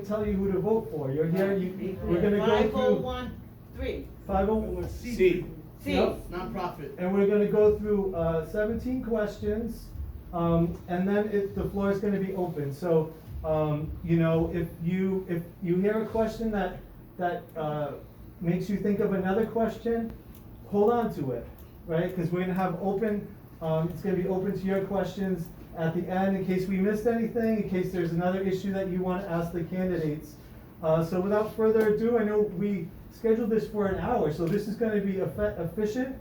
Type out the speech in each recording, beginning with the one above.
tell you who to vote for. You're here, we're gonna go through 5013. 501. C. C. Yep. Nonprofit. And we're gonna go through 17 questions, and then the floor is gonna be open. So, you know, if you hear a question that makes you think of another question, hold on to it, right? Because we're gonna have open, it's gonna be open to your questions at the end in case we missed anything, in case there's another issue that you want to ask the candidates. So without further ado, I know we scheduled this for an hour, so this is going to be efficient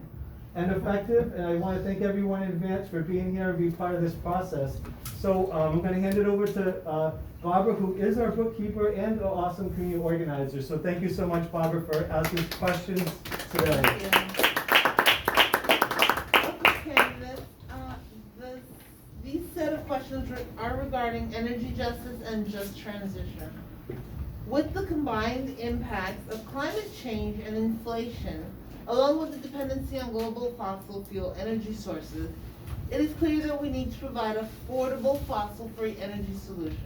and effective, and I want to thank everyone in advance for being here and being part of this process. So I'm going to hand it over to Barbara, who is our bookkeeper and an awesome community organizer. So thank you so much, Barbara, for asking questions today. These set of questions are regarding energy justice and just transition. With the combined impacts of climate change and inflation, along with the dependency on global fossil fuel energy sources, it is clear that we need to provide affordable fossil-free energy solutions.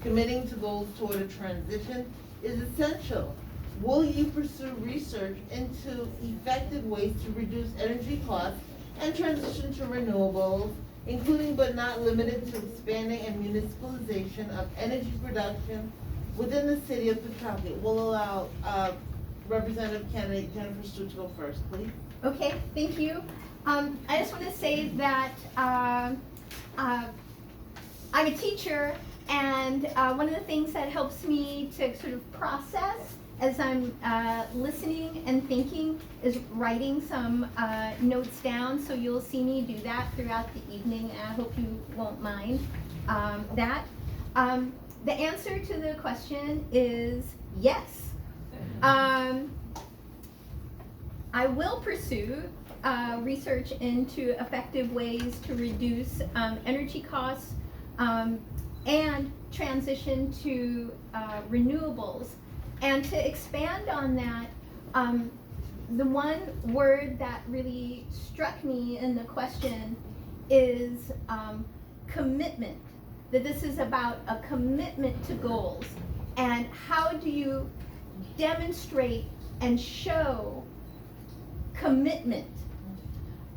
Committing to goals toward a transition is essential. Will you pursue research into effective ways to reduce energy costs and transition to renewables, including but not limited to expanding and municipalization of energy production within the city of Pawtucket? We'll allow Representative Candidate Jennifer Stewart to go first, please. Okay, thank you. I just want to say that I'm a teacher, and one of the things that helps me to sort of process as I'm listening and thinking is writing some notes down. So you'll see me do that throughout the evening, and I hope you won't mind that. The answer to the question is yes. I will pursue research into effective ways to reduce energy costs and transition to renewables. And to expand on that, the one word that really struck me in the question is commitment. That this is about a commitment to goals. And how do you demonstrate and show commitment?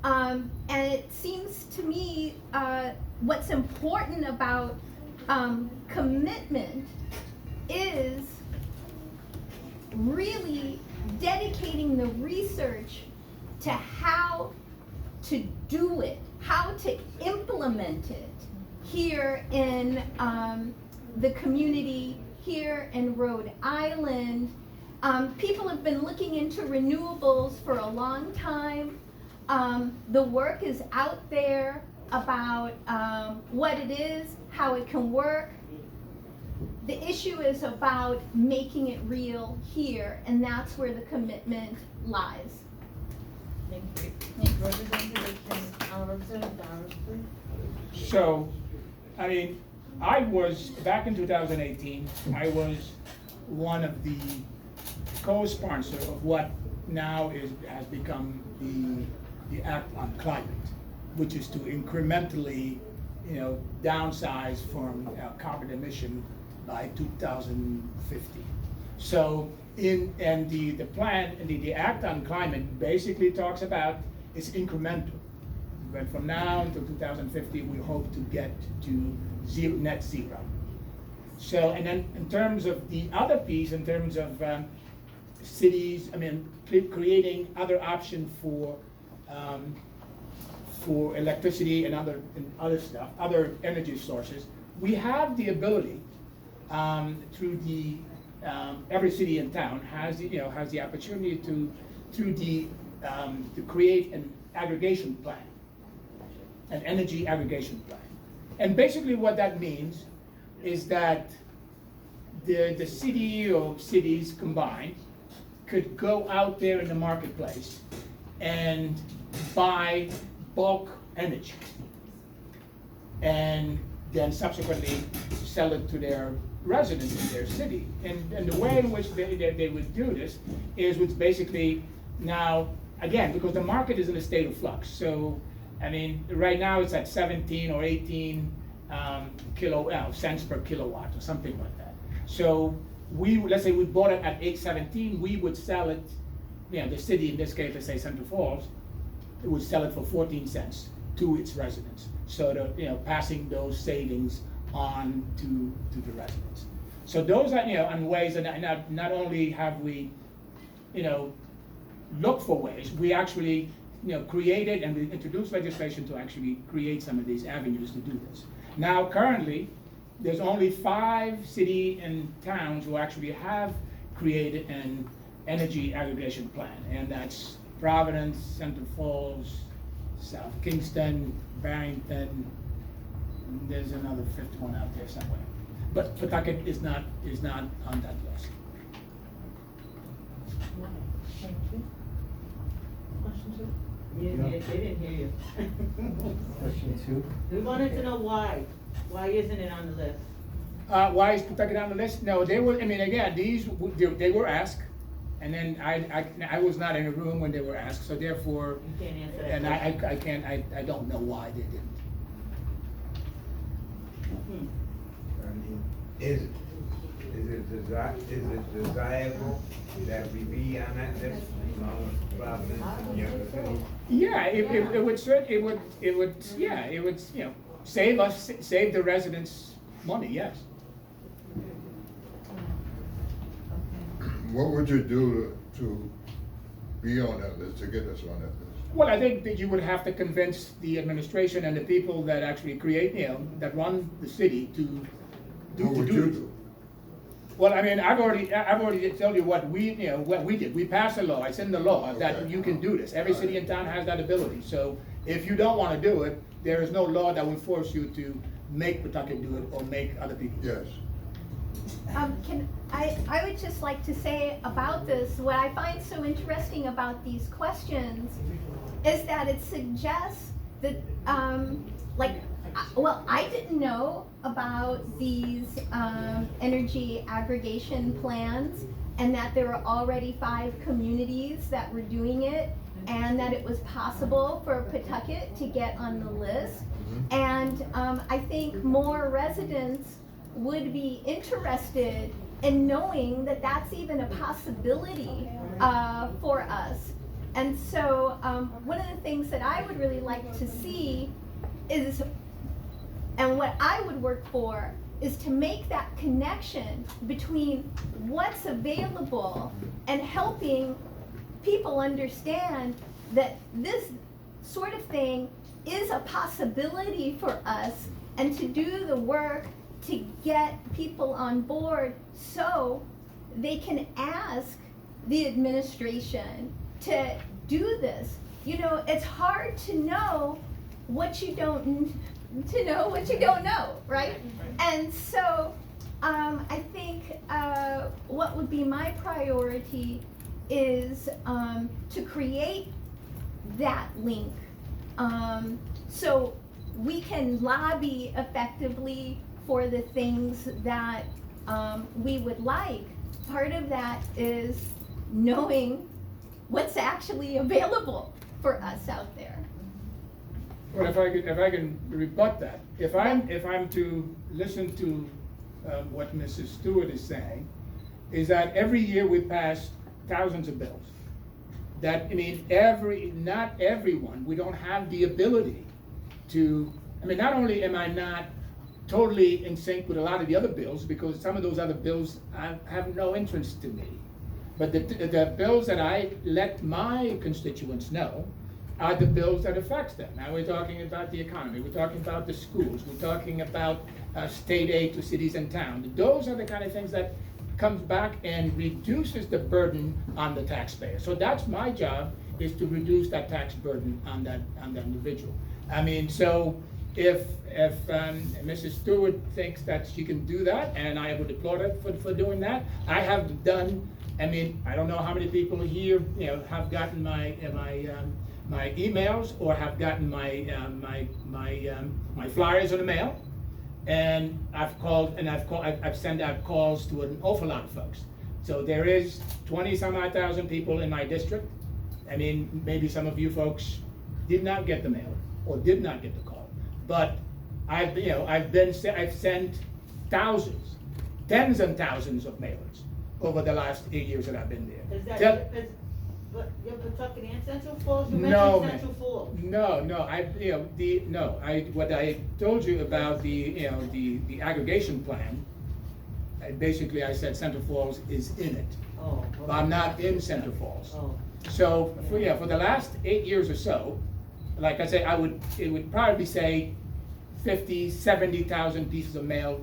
And it seems to me what's important about commitment is really dedicating the research to how to do it, how to implement it here in the community, here in Rhode Island. People have been looking into renewables for a long time. The work is out there about what it is, how it can work. The issue is about making it real here, and that's where the commitment lies. Thank you. Representative Barros, please. So, I mean, I was, back in 2018, I was one of the co-sponsors of what now has become the Act on Climate, which is to incrementally, downsize from carbon emission by 2050. So the plan, the Act on Climate basically talks about it's incremental. But from now until 2050, we hope to get to net zero. So, and then in terms of the other piece, in terms of cities, creating other options for electricity and other stuff, other energy sources, we have the ability through the every city and town has the opportunity to create an aggregation plan, an energy aggregation plan. And basically what that means is that the city or cities combined could go out there in the marketplace and buy bulk energy and then subsequently sell it to their residents in their city. And the way in which they would do this is with basically now, again, because the market is in a state of flux. So, right now it's at 17 or 18 cents per kilowatt or something like that. So let's say we bought it at $8.17, we would sell it, the city, in this case, let's say Central Falls, it would sell it for 14 cents to its residents. So passing those savings on to the residents. So those are, and ways, and not only have we, looked for ways, we actually, created and we introduced legislation to actually create some of these avenues to do this. Now, currently, there's only 5 cities and towns who actually have created an energy aggregation plan, and that's Providence, Central Falls, South Kingston, Barrington. There's another 5th one out there somewhere, but Pawtucket is not on that list. Thank you. Question 2? Yeah, they didn't hear you. Question 2. We wanted to know why. Why isn't it on the list? Why is Pawtucket on the list? No, they were. I mean, again, they were asked, and then I was not in the room when they were asked, so therefore, You can't answer that and question. I don't know why they didn't. I mean, is it desirable that we be on that list along with Providence and the other cities? Yeah, it would save the residents money. Yes. What would you do to be on that list, to get us on that list? Well, I think that you would have to convince the administration and the people that actually create, that run the city to What would you do? Well, I mean, I've already told you what we did. We passed a law. It's in the law that Okay. you can do this. Every city and town has that ability. So if you don't want to do it, there is no law that will force you to make Pawtucket do it or make other people do it. Yes. I would just like to say about this, what I find so interesting about these questions is that it suggests that, I didn't know about these energy aggregation plans, and that there were already 5 communities that were doing it, and that it was possible for Pawtucket to get on the list. And I think more residents would be interested in knowing that that's even a possibility for us. And so one of the things that I would really like to see is, and what I would work for, is to make that connection between what's available and helping people understand that this sort of thing is a possibility for us, and to do the work to get people on board so they can ask the administration to do this. It's hard to know what you don't know, right? And so I think what would be my priority is to create that link, so we can lobby effectively for the things that we would like. Part of that is knowing what's actually available for us out there. Well, if I can rebut that, if I'm to listen to what Mrs. Stewart is saying, is that every year we pass thousands of bills. That, not everyone, we don't have the ability to, not only am I not totally in sync with a lot of the other bills, because some of those other bills have no interest to me, but the bills that I let my constituents know are the bills that affect them. Now we're talking about the economy, we're talking about the schools, we're talking about state aid to cities and towns. Those are the kind of things that comes back and reduces the burden on the taxpayer. So that's my job, is to reduce that tax burden on that individual. So if Mrs. Stewart thinks that she can do that, and I would applaud her for doing that. I have done. I don't know how many people here have gotten my emails or have gotten my flyers in the mail. And I've sent out calls to an awful lot of folks. So there is 20-some-odd thousand people in my district. Maybe some of you folks did not get the mail or did not get the call, but I've sent thousands tens and thousands of mailers over the last 8 years that I've been there. Is that, Tell- but you're Pawtucket and Central Falls? You No, mentioned ma'am. Central Falls. What I told you about the aggregation plan, basically I said Central Falls is in it, Oh. but I'm not in Central Falls. Oh. So, for the last 8 years or so, like I said, it would probably say 70,000 pieces of mail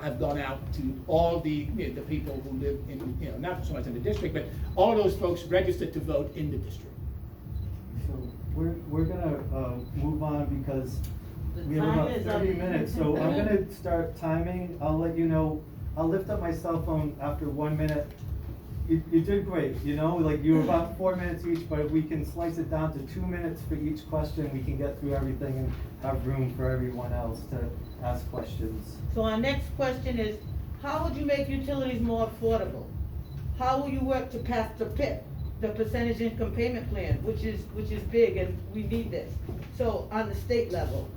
have gone out to all the people who live in, not so much in the district, but all those folks registered to vote in the district. So we're gonna move on because The we have time about is up. 30 minutes, so I'm gonna start timing. I'll let you know, I'll lift up my cell phone after 1 minute. You did great, like you were about 4 minutes each, but if we can slice it down to 2 minutes for each question, we can get through everything and have room for everyone else to ask questions. So our next question is, how would you make utilities more affordable? How will you work to pass the PIP, the percentage income payment plan, which is big and we need this? So on the state level,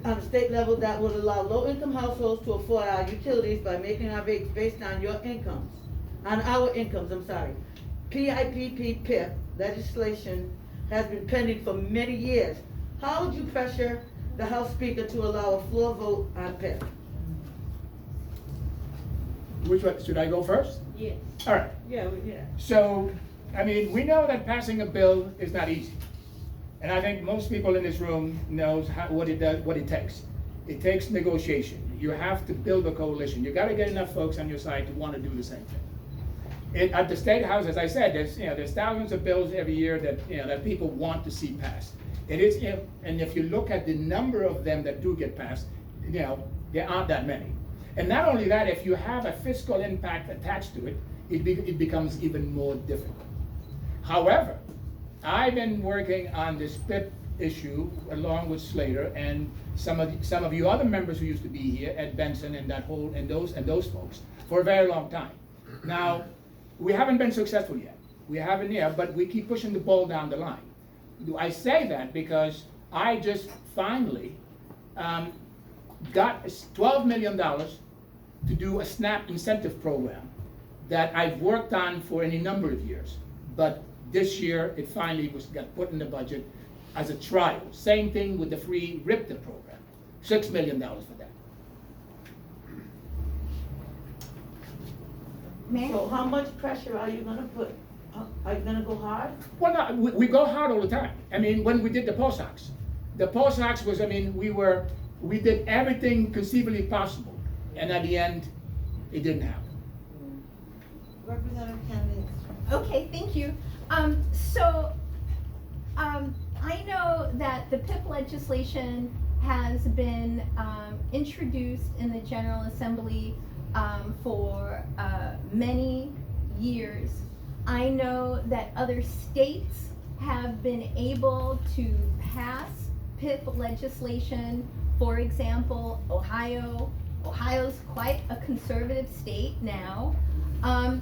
that will allow low-income households to afford our utilities by making our rates based on your incomes, on our incomes, I'm sorry. PIPP legislation has been pending for many years. How would you pressure the House Speaker to allow a floor vote on PIP? Which one, should I go first? Yes. All right. Yeah. So, we know that passing a bill is not easy. And I think most people in this room knows what it takes. It takes negotiation. You have to build a coalition. You gotta get enough folks on your side to wanna do the same thing. At the State House, as I said, there's thousands of bills every year that people want to see passed. And if you look at the number of them that do get passed, there aren't that many. And not only that, if you have a fiscal impact attached to it, it becomes even more difficult. However, I've been working on this PIP issue along with Slater and some of you other members who used to be here, Ed Benson and those folks, for a very long time. Now, we haven't been successful yet. We haven't yet, but we keep pushing the ball down the line. I say that because I just finally got $12 million to do a SNAP incentive program that I've worked on for any number of years. But this year, it finally got put in the budget as a trial. Same thing with the free RIPTA program, $6 million for that. So how much pressure are you gonna put? Are you gonna go hard? Well, no, we go hard all the time. When we did the post hocs was, we did everything conceivably possible. And at the end, it didn't happen. Representative Kennedy. Okay, thank you. I know that the PIP legislation has been introduced in the General Assembly for many years. I know that other states have been able to pass PIP legislation. For example, Ohio's quite a conservative state now. I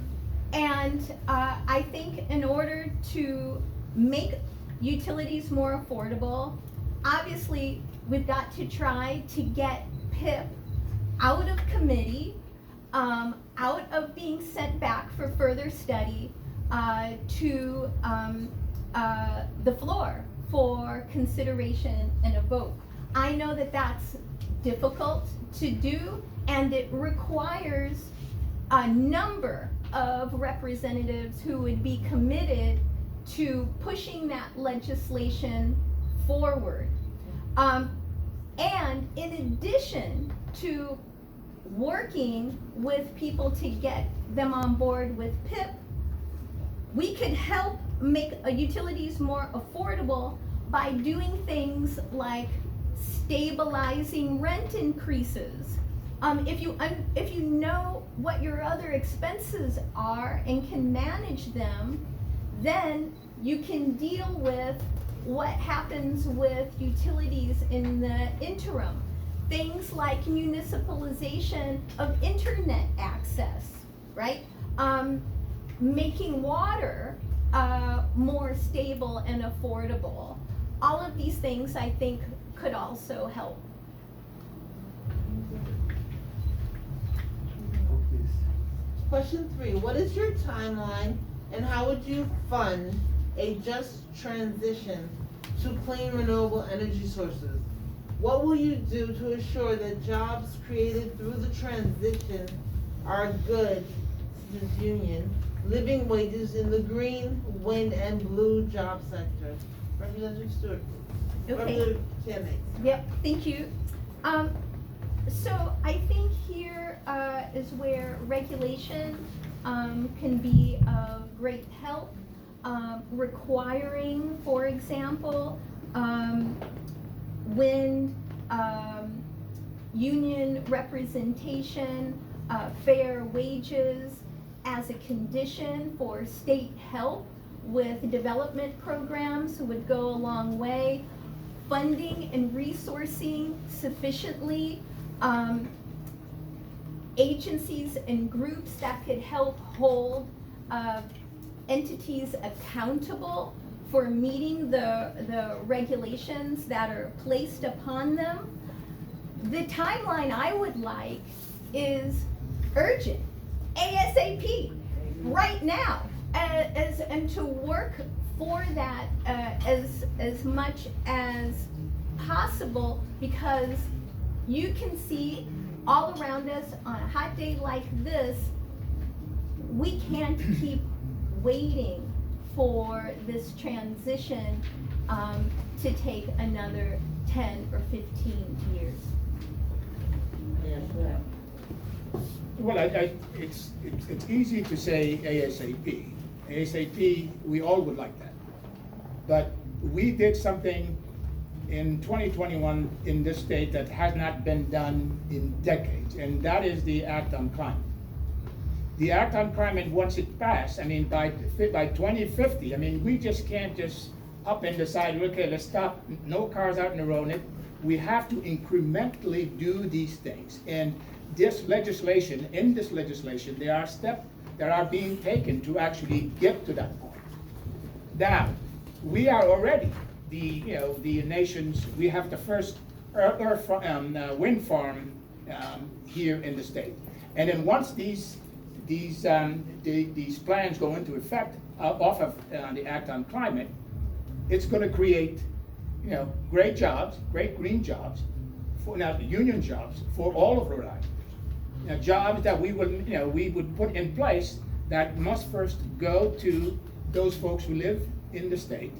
think in order to make utilities more affordable, obviously we've got to try to get PIP out of committee, out of being sent back for further study to the floor for consideration and a vote. I know that that's difficult to do, and it requires a number of representatives who would be committed to pushing that legislation forward. And in addition to working with people to get them on board with PIP, we could help make utilities more affordable by doing things like stabilizing rent increases. If you know what your other expenses are and can manage them, then you can deal with what happens with utilities in the interim. Things like municipalization of internet access, right? Making water more stable and affordable. All of these things I think could also help. Question 3, what is your timeline and how would you fund a just transition to clean renewable energy sources? What will you do to assure that jobs created through the transition are good, this union, living wages in the green, wind, and blue job sector? Representative Stewart. Okay. Representative Kennedy. Yep, thank you. So I think here is where regulation can be of great help. Requiring, for example, wind, union representation, fair wages as a condition for state help with development programs would go a long way. Funding and resourcing sufficiently agencies and groups that could help hold entities accountable for meeting the regulations that are placed upon them. The timeline I would like is urgent, ASAP, right now, and to work for that as much as possible, because you can see all around us on a hot day like this, we can't keep waiting for this transition to take another 10 or 15 years. Well, it's easy to say ASAP. ASAP, we all would like that. But we did something in 2021 in this state that has not been done in decades, and that is the Act on Climate. The Act on Climate, once it passed, I mean, by 2050, I mean, we just can't just up and decide, okay, let's stop, no cars out in the road. We have to incrementally do these things. And this legislation, in this legislation, there are steps that are being taken to actually get to that point. Now, we are already the nation's, we have the first wind farm here in the state. And then once these plans go into effect off of the Act on Climate, it's going to create, great jobs, great green jobs, for now the union jobs for all of Rhode Island. Jobs that we would put in place that must first go to those folks who live in the state,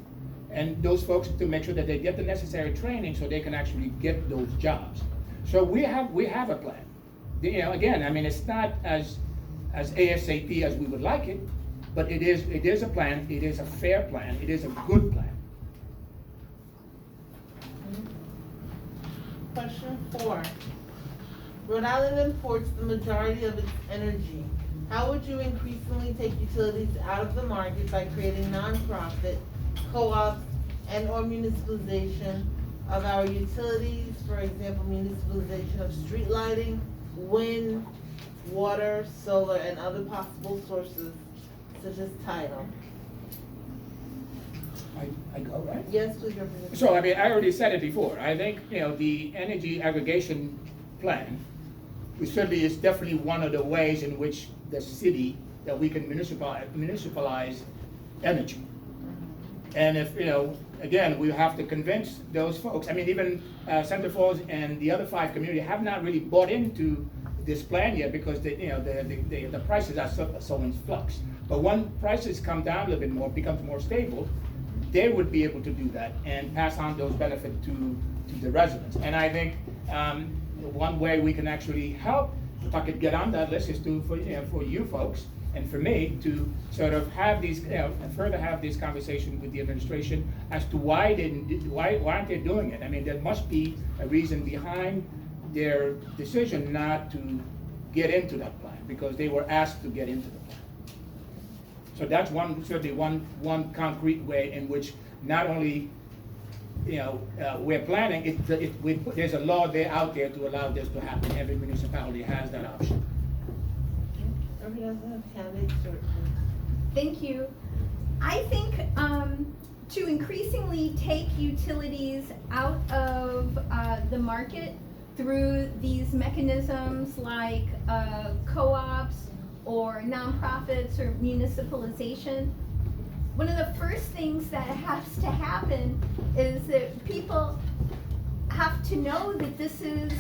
and those folks to make sure that they get the necessary training so they can actually get those jobs. So we have a plan. Again, I mean, it's not as ASAP as we would like it, but it is a plan. It is a fair plan. It is a good plan. Question 4. Rhode Island imports the majority of its energy. How would you increasingly take utilities out of the market by creating nonprofit, co-ops, and or municipalization of our utilities, for example, municipalization of street lighting, wind, water, solar, and other possible sources such as tidal? I go, right? Yes, please, Representative. So, I mean, I already said it before. I think, the energy aggregation plan, which certainly is definitely one of the ways in which the city, that we can municipalize energy. And if, again, we have to convince those folks. I mean, even Center Falls and the other 5 communities have not really bought into this plan yet, because the prices are so in flux. But when prices come down a little bit more, becomes more stable, they would be able to do that and pass on those benefits to the residents. And I think one way we can actually help Pawtucket get on that list is for you folks and for me to sort of have these, further have this conversation with the administration as to why aren't they doing it? I mean, there must be a reason behind their decision not to get into that plan, because they were asked to get into the plan. So that's certainly one concrete way in which not only we're planning, there's a law out there to allow this to happen. Every municipality has that option. Thank you. I think to increasingly take utilities out of the market through these mechanisms like co-ops or nonprofits or municipalization, one of the first things that has to happen is that people have to know that this is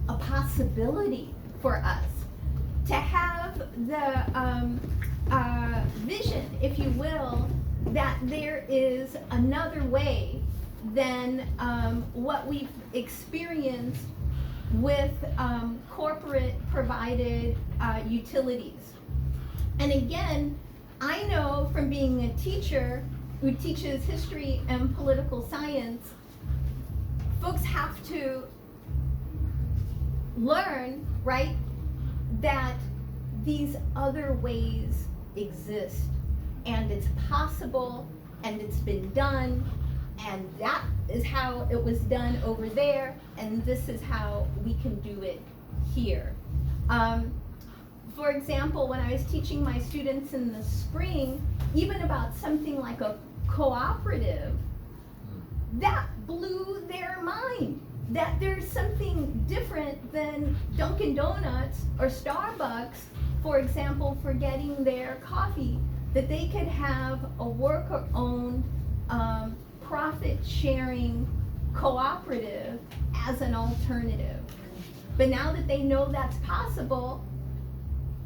a possibility for us. To have the vision, if you will, that there is another way than what we've experienced with corporate provided utilities. And again, I know from being a teacher who teaches history and political science, folks have to learn, right, that these other ways exist, and it's possible, and it's been done, and that is how it was done over there, and this is how we can do it here. For example, when I was teaching my students in the spring, even about something like a cooperative, that blew their mind. That there's something different than Dunkin' Donuts or Starbucks, for example, for getting their coffee, that they could have a worker-owned, profit-sharing cooperative as an alternative. But now that they know that's possible,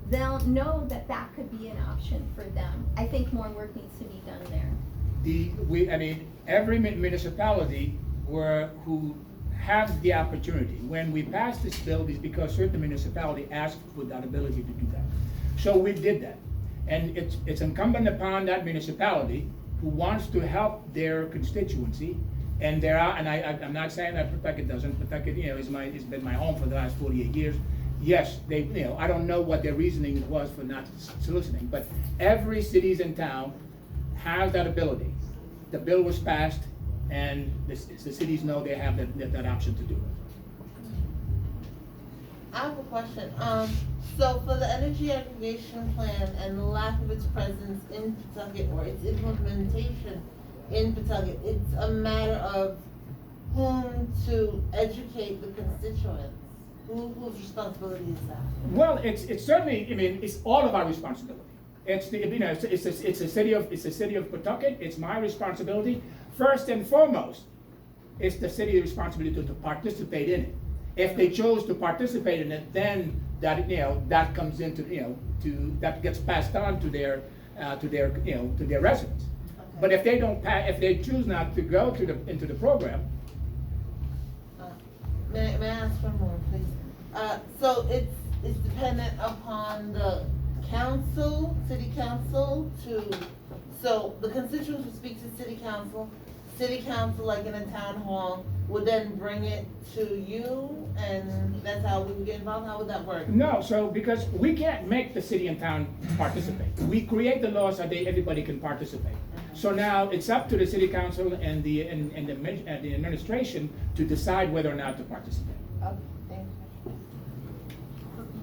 they'll know that that could be an option for them. I think more work needs to be done there. Every municipality who has the opportunity, when we passed this bill, is because certain municipality asked for that ability to do that. So we did that. And it's incumbent upon that municipality who wants to help their constituency, and I'm not saying that Pawtucket doesn't. Pawtucket, has been my home for the last 48 years. Yes, I don't know what their reasoning was for not soliciting, but every cities in town has that ability. The bill was passed, and the cities know they have that option to do it. I have a question. So for the energy aggregation plan and the lack of its presence in Pawtucket or its implementation in Pawtucket, it's a matter of whom to educate the constituents. Whose responsibility is that? Well, it's certainly, it's all of our responsibility. It's the city of Pawtucket. It's my responsibility. First and foremost, it's the city's responsibility to participate in it. If they chose to participate in it, then that comes into that gets passed on to their residents. Okay. But if they choose not to go into the program. May I ask for more, please? So it's dependent upon the council, city council so the constituents would speak to city council, like in a town hall, would then bring it to you, and that's how we would get involved? How would that work? No, because we can't make the city and town participate. We create the law so everybody can participate. So now it's up to the city council and the administration to decide whether or not to participate. Okay, thank you.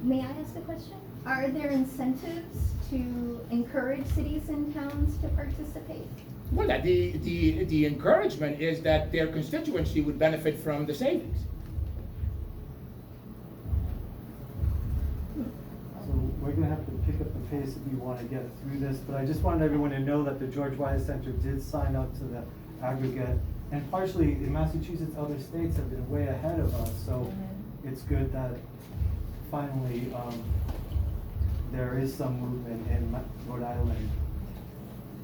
May I ask a question? Are there incentives to encourage cities and towns to participate? Well, the encouragement is that their constituency would benefit from the savings. So we're gonna have to pick up the pace if we wanna get through this, but I just wanted everyone to know that the George Wiley Center did sign up to the aggregate. And partially, in Massachusetts, other states have been way ahead of us, so it's good that finally, there is some movement in Rhode Island.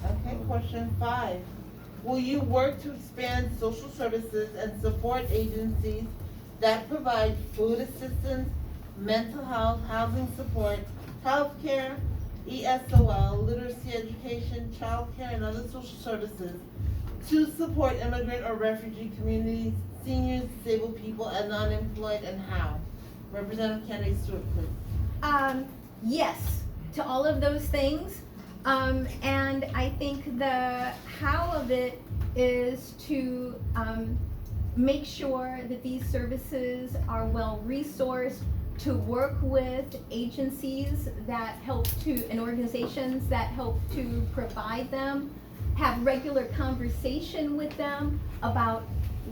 Okay, question 5. Will you work to expand social services and support agencies that provide food assistance, mental health, housing support, healthcare, ESOL, literacy education, childcare, and other social services to support immigrant or refugee communities, seniors, disabled people, and unemployed, and how? Representative Kennedy Stuart, please. Yes, to all of those things. And I think the how of it is to make sure that these services are well resourced, to work with agencies that help and organizations that help to provide them, have regular conversation with them about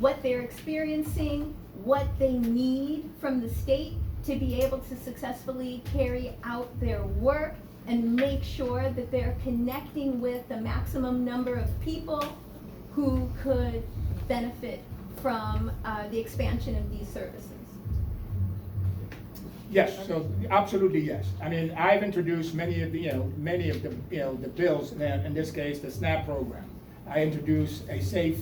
what they're experiencing, what they need from the state to be able to successfully carry out their work, and make sure that they're connecting with the maximum number of people who could benefit from the expansion of these services. Yes, so absolutely yes. I mean, I've introduced many of the, the bills, and in this case, the SNAP program. I introduced a safe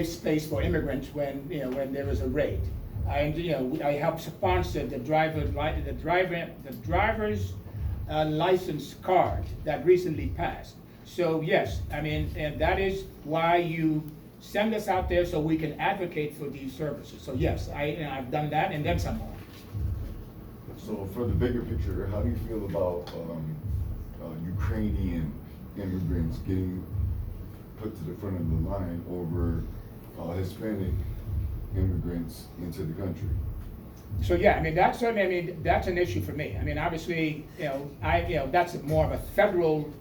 space for immigrants when there is a raid. I helped sponsor the driver's license card that recently passed. So yes, I mean, and that is why you send us out there so we can advocate for these services. So yes, I've done that and then some more. So for the bigger picture, how do you feel about Ukrainian immigrants getting put to the front of the line over Hispanic immigrants into the country? So yeah, I mean, that's certainly, I mean, that's an issue for me. I mean, obviously, that's more of a federal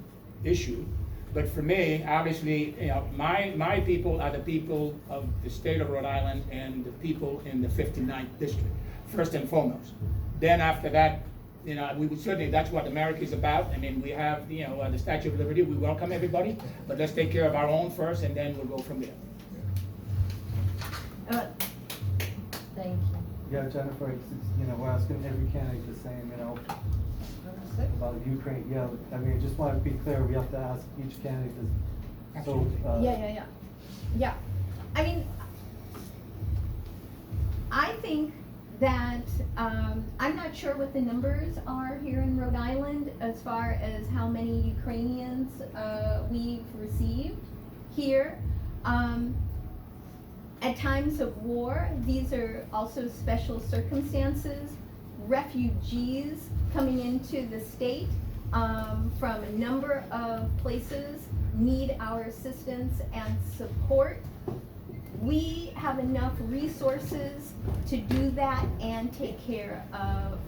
issue. But for me, obviously, my people are the people of the state of Rhode Island and the people in the 59th district, first and foremost. Then after that, we would certainly, that's what America is about. I mean, we have, the Statue of Liberty, we welcome everybody, but let's take care of our own first and then we'll go from there. Thank you. Yeah, Jennifer, we're asking every candidate the same, about Ukraine. Yeah, I mean, I just want to be clear, we have to ask each candidate this. So, Yeah. I mean, I think that, I'm not sure what the numbers are here in Rhode Island as far as how many Ukrainians we've received here. At times of war, these are also special circumstances. Refugees coming into the state from a number of places need our assistance and support. We have enough resources to do that and take care of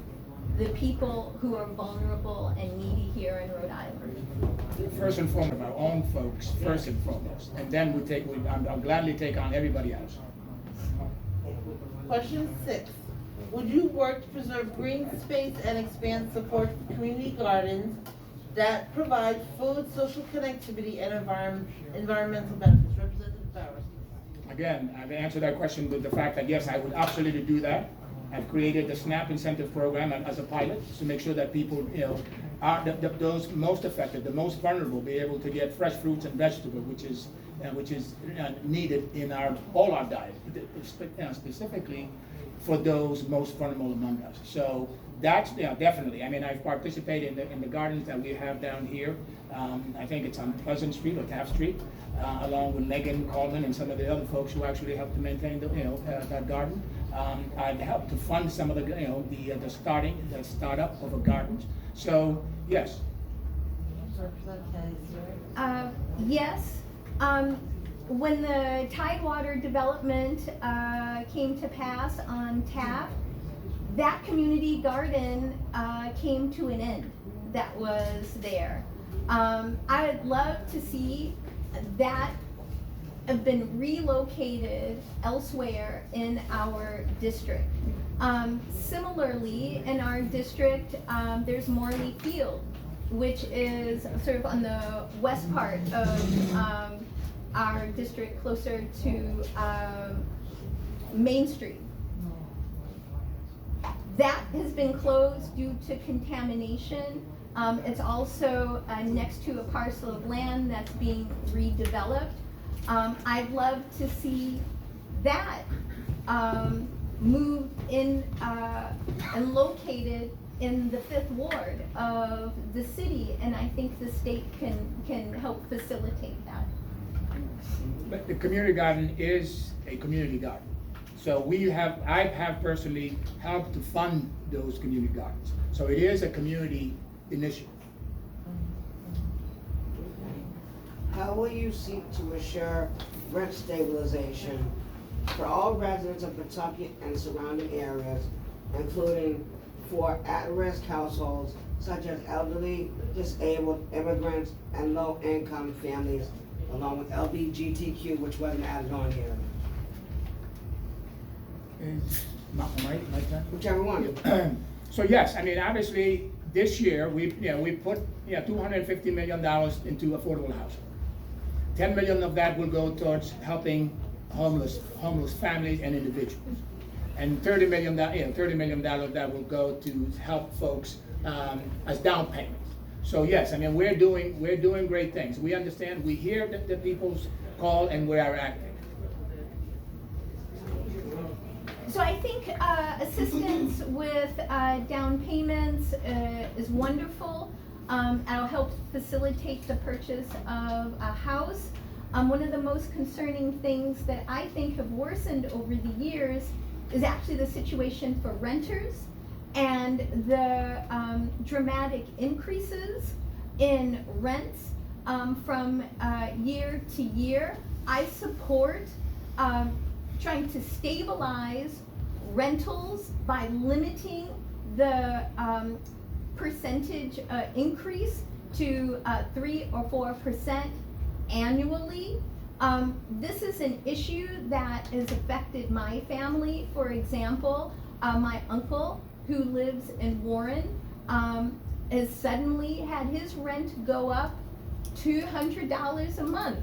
the people who are vulnerable and needy here in Rhode Island. First and foremost, our own folks, first and foremost, and then I'll gladly take on everybody else. Question 6. Would you work to preserve green space and expand support for community gardens that provide food, social connectivity, and environmental benefits? Representative Barros. Again, I've answered that question with the fact that yes, I would absolutely do that. I've created the SNAP incentive program as a pilot to make sure that people, are those most affected, the most vulnerable, be able to get fresh fruits and vegetables, which is needed in all our diet, specifically for those most vulnerable among us. So that's definitely. I mean, I've participated in the gardens that we have down here. I think it's on Pleasant Street or Taft Street, along with Megan Coleman and some of the other folks who actually help to maintain that garden. I've helped to fund some of the startup of a gardens. So yes. Yes. When the Tidewater development came to pass on Taft, that community garden came to an end that was there. I would love to see that have been relocated elsewhere in our district. Similarly, in our district, there's Morley Field, which is sort of on the west part of our district, closer to Main Street. That has been closed due to contamination. It's also next to a parcel of land that's being redeveloped. I'd love to see that moved in and located in the 5th Ward of the city, and I think the state can help facilitate that. But the community garden is a community garden. So I have personally helped to fund those community gardens. So it is a community initiative. How will you seek to assure rent stabilization for all residents of Pawtucket and surrounding areas, including for at-risk households such as elderly, disabled, immigrants, and low-income families, along with LGBTQ, which wasn't added on here? My turn? Whichever one. So yes, I mean, obviously, this year, we put, $250 million into affordable housing. 10 million of that will go towards helping homeless families and individuals. And $30 million that will go to help folks as down payments. So yes, I mean, we're doing great things. We understand, we hear the people's call, and we are acting. So I think assistance with down payments is wonderful. It'll help facilitate the purchase of a house. One of the most concerning things that I think have worsened over the years is actually the situation for renters and the dramatic increases in rents from year to year. I support trying to stabilize rentals by limiting the percentage increase to 3 or 4% annually. This is an issue that has affected my family. For example, my uncle, who lives in Warren, has suddenly had his rent go up $200 a month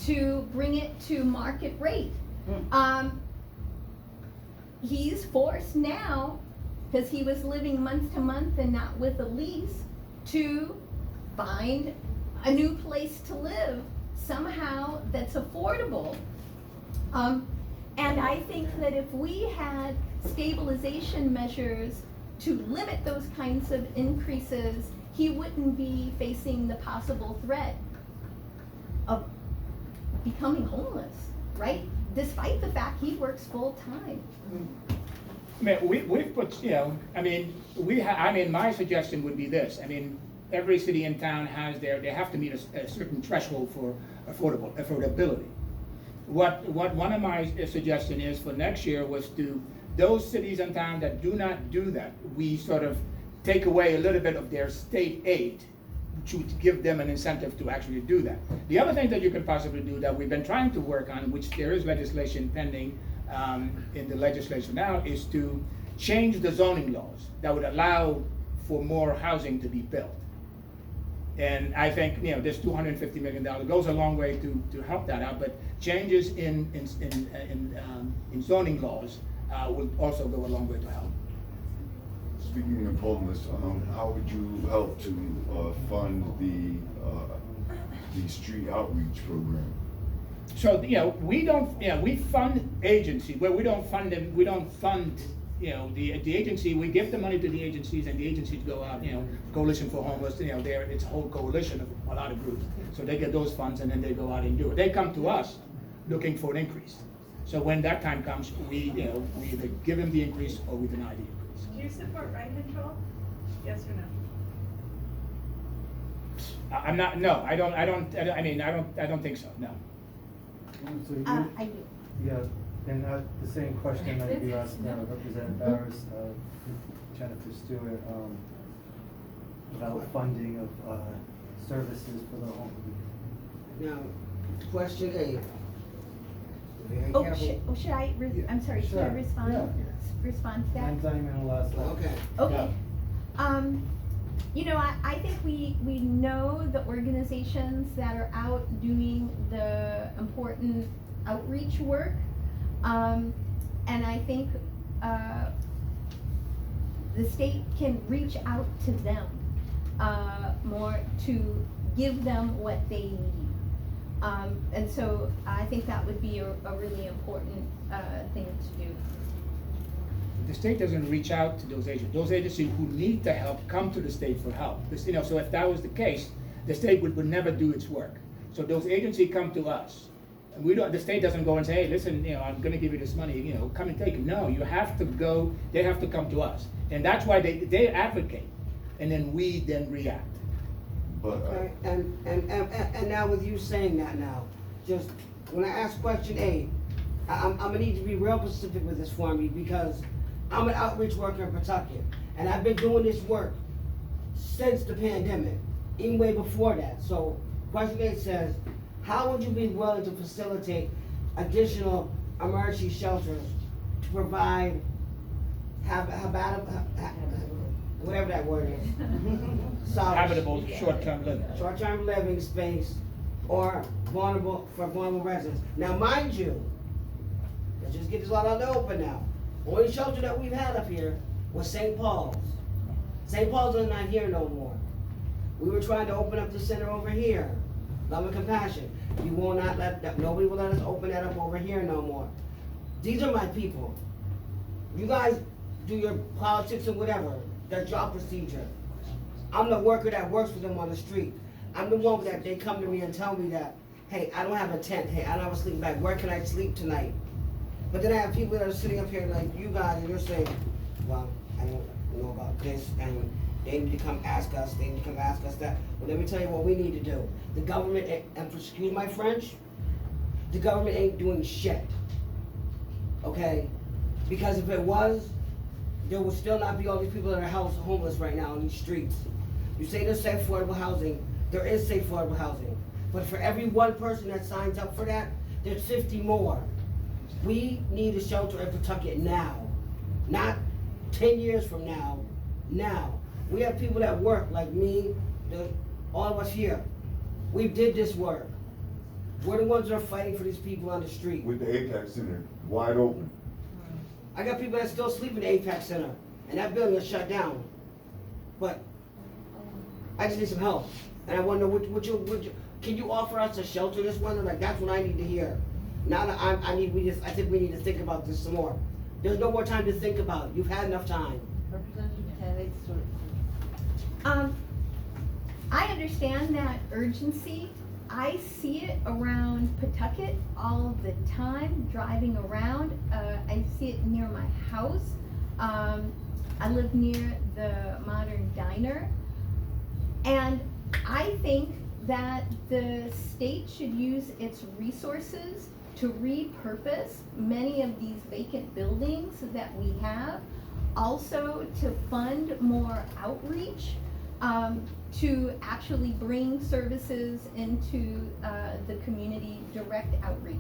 to bring it to market rate. He's forced now, because he was living month to month and not with a lease, to find a new place to live somehow that's affordable. And I think that if we had stabilization measures to limit those kinds of increases, he wouldn't be facing the possible threat of becoming homeless, right? Despite the fact he works full time. I mean, we've put, my suggestion would be this. I mean, every city in town they have to meet a certain threshold for affordability. What one of my suggestion is for next year was to, those cities in town that do not do that, we sort of take away a little bit of their state aid to give them an incentive to actually do that. The other thing that you could possibly do that we've been trying to work on, which there is legislation pending in the legislation now, is to change the zoning laws that would allow for more housing to be built. And I think this $250 million goes a long way to help that out. But changes in zoning laws will also go a long way to help. Speaking of homeless, how would you help to fund the street outreach program? So we fund agencies, but we don't fund them. We don't fund the agency. We give the money to the agencies, and the agencies go out. Coalition for Homeless. It's a whole coalition of a lot of groups. So they get those funds, and then they go out and do it. They come to us looking for an increase. So when that time comes, we either give them the increase or we deny the increase. Do you support rent control? Yes or no? I'm not. No, I don't. I don't think so. No. So you, I do. yeah, and the same question that you asked Representative Barros, Jennifer Stewart, about funding of services for the home. Now, question A. Very Oh, careful. should I, I'm sorry, should I Sure. respond? Yeah. Respond to that? Mine's not even the last one. Okay. Okay. I think we know the organizations that are out doing the important outreach work. And I think the state can reach out to them more to give them what they need. And so I think that would be a really important thing to do. The state doesn't reach out to those agencies. Those agencies who need the help come to the state for help. Because, so if that was the case, the state would never do its work. So those agencies come to us. And the state doesn't go and say, hey, listen, I'm gonna give you this money, come and take it. No, you have to go, they have to come to us. And that's why they advocate. And then we then react. But Okay, and now with you saying that now, just when I ask question A, I'm gonna need to be real specific with this for me, because I'm an outreach worker in Pawtucket, and I've been doing this work since the pandemic, even way before that. So question A says, how would you be willing to facilitate additional emergency shelters to provide whatever that word is. Solace. Habitable short-term living. Short-term living space or vulnerable residents. Now, mind you, let's just get this all out in the open now. Only shelter that we've had up here was St. Paul's. St. Paul's is not here no more. We were trying to open up the center over here. Love and compassion. You will not let that, nobody will let us open that up over here no more. These are my people. You guys do your politics and whatever, that's your procedure. I'm the worker that works with them on the street. I'm the one that they come to me and tell me that, hey, I don't have a tent, hey, I don't have a sleeping bag, where can I sleep tonight? But then I have people that are sitting up here like you guys and you're saying, well, I don't know about this and they need to come ask us, they need to come ask us that. Well, let me tell you what we need to do. The government, and excuse my French, the government ain't doing shit, okay? Because if it was, there would still not be all these people that are homeless right now on these streets. You say there's safe affordable housing, there is safe affordable housing. But for every one person that signs up for that, there's 50 more. We need a shelter in Pawtucket now, not 10 years from now, now. We have people that work like me, all of us here. We did this work. We're the ones that are fighting for these people on the street. With the Apex Center wide open. I got people that still sleep in the Apex Center, and that building is shut down. But I just need some help, and I want to know can you offer us a shelter this winter? Like that's what I need to hear. Now that I think we need to think about this some more. There's no more time to think about it. You've had enough time. Representative Kennedy Stewart. I understand that urgency. I see it around Pawtucket all the time, driving around. I see it near my house. I live near the Modern Diner. And I think that the state should use its resources to repurpose many of these vacant buildings that we have. Also to fund more outreach, to actually bring services into the community, direct outreach.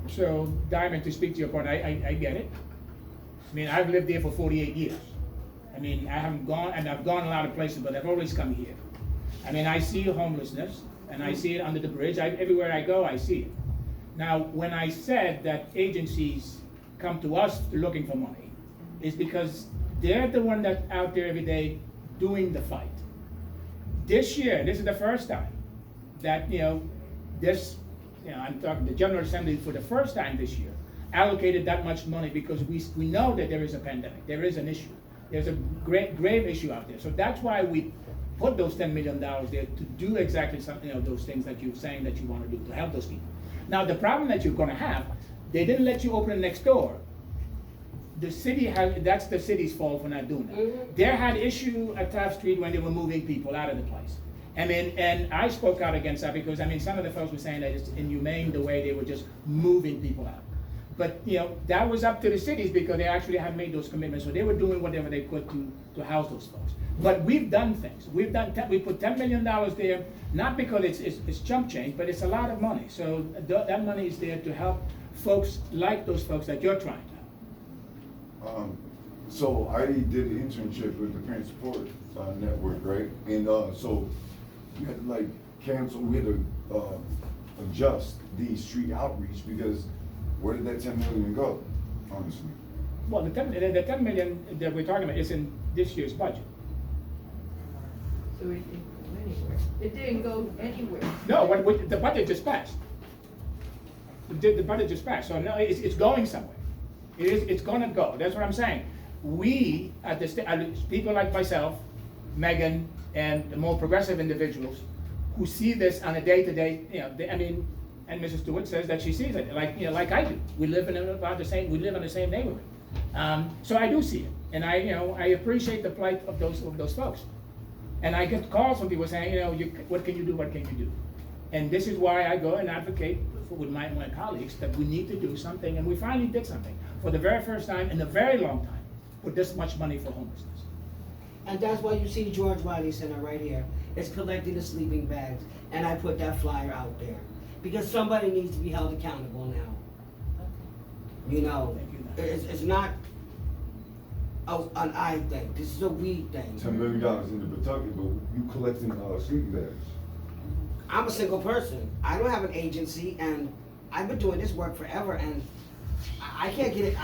So, Diamond, to speak to your point, I get it. I mean, I've lived there for 48 years. I mean, I haven't gone, and I've gone a lot of places, but I've always come here. I mean, I see homelessness, and I see it under the bridge. Everywhere I go, I see it. Now, when I said that agencies come to us looking for money, it's because they're the one that's out there every day doing the fight. This year, this is the first time that, I'm talking the General Assembly for the first time this year, allocated that much money because we know that there is a pandemic, there is an issue. There's a grave issue out there. So that's why we put those $10 million there to do exactly something, those things that you're saying that you want to do to help those people. Now the problem that you're going to have, they didn't let you open it next door. The city that's the city's fault for not doing that. Mm-hmm. They had issue at Taft Street when they were moving people out of the place. And I spoke out against that because some of the folks were saying that it's inhumane the way they were just moving people out. But that was up to the cities because they actually had made those commitments, so they were doing whatever they could to house those folks. But we've done things. We put $10 million there, not because it's chump change, but it's a lot of money. So that money is there to help folks like those folks that you're trying to help. So I did an internship with the Parent Support Network, right? And so we had to cancel. We had to adjust the street outreach because. Where did that 10 million go, honestly? Well, the 10 million that we're talking about is in this year's budget. So it didn't go anywhere. It didn't go anywhere. No, the budget just passed. The budget just passed, so no, it's going somewhere. It's gonna go, that's what I'm saying. We, at the people like myself, Megan, and the more progressive individuals who see this on a day-to-day, and Mrs. Stewart says that she sees it like I do. We live in the same neighborhood. So I do see it, and I appreciate the plight of those folks. And I get calls from people saying, what can you do? What can you do? And this is why I go and advocate with my colleagues that we need to do something, and we finally did something for the very first time in a very long time with this much money for homelessness. And that's why you see George Wiley Center right here. It's collecting the sleeping bags, and I put that flyer out there. Because somebody needs to be held accountable now. It's not, an I thing, this is a we thing. $10 million in the Pawtucket, but you collecting, sleeping bags. I'm a single person. I don't have an agency, and I've been doing this work forever, and I can't get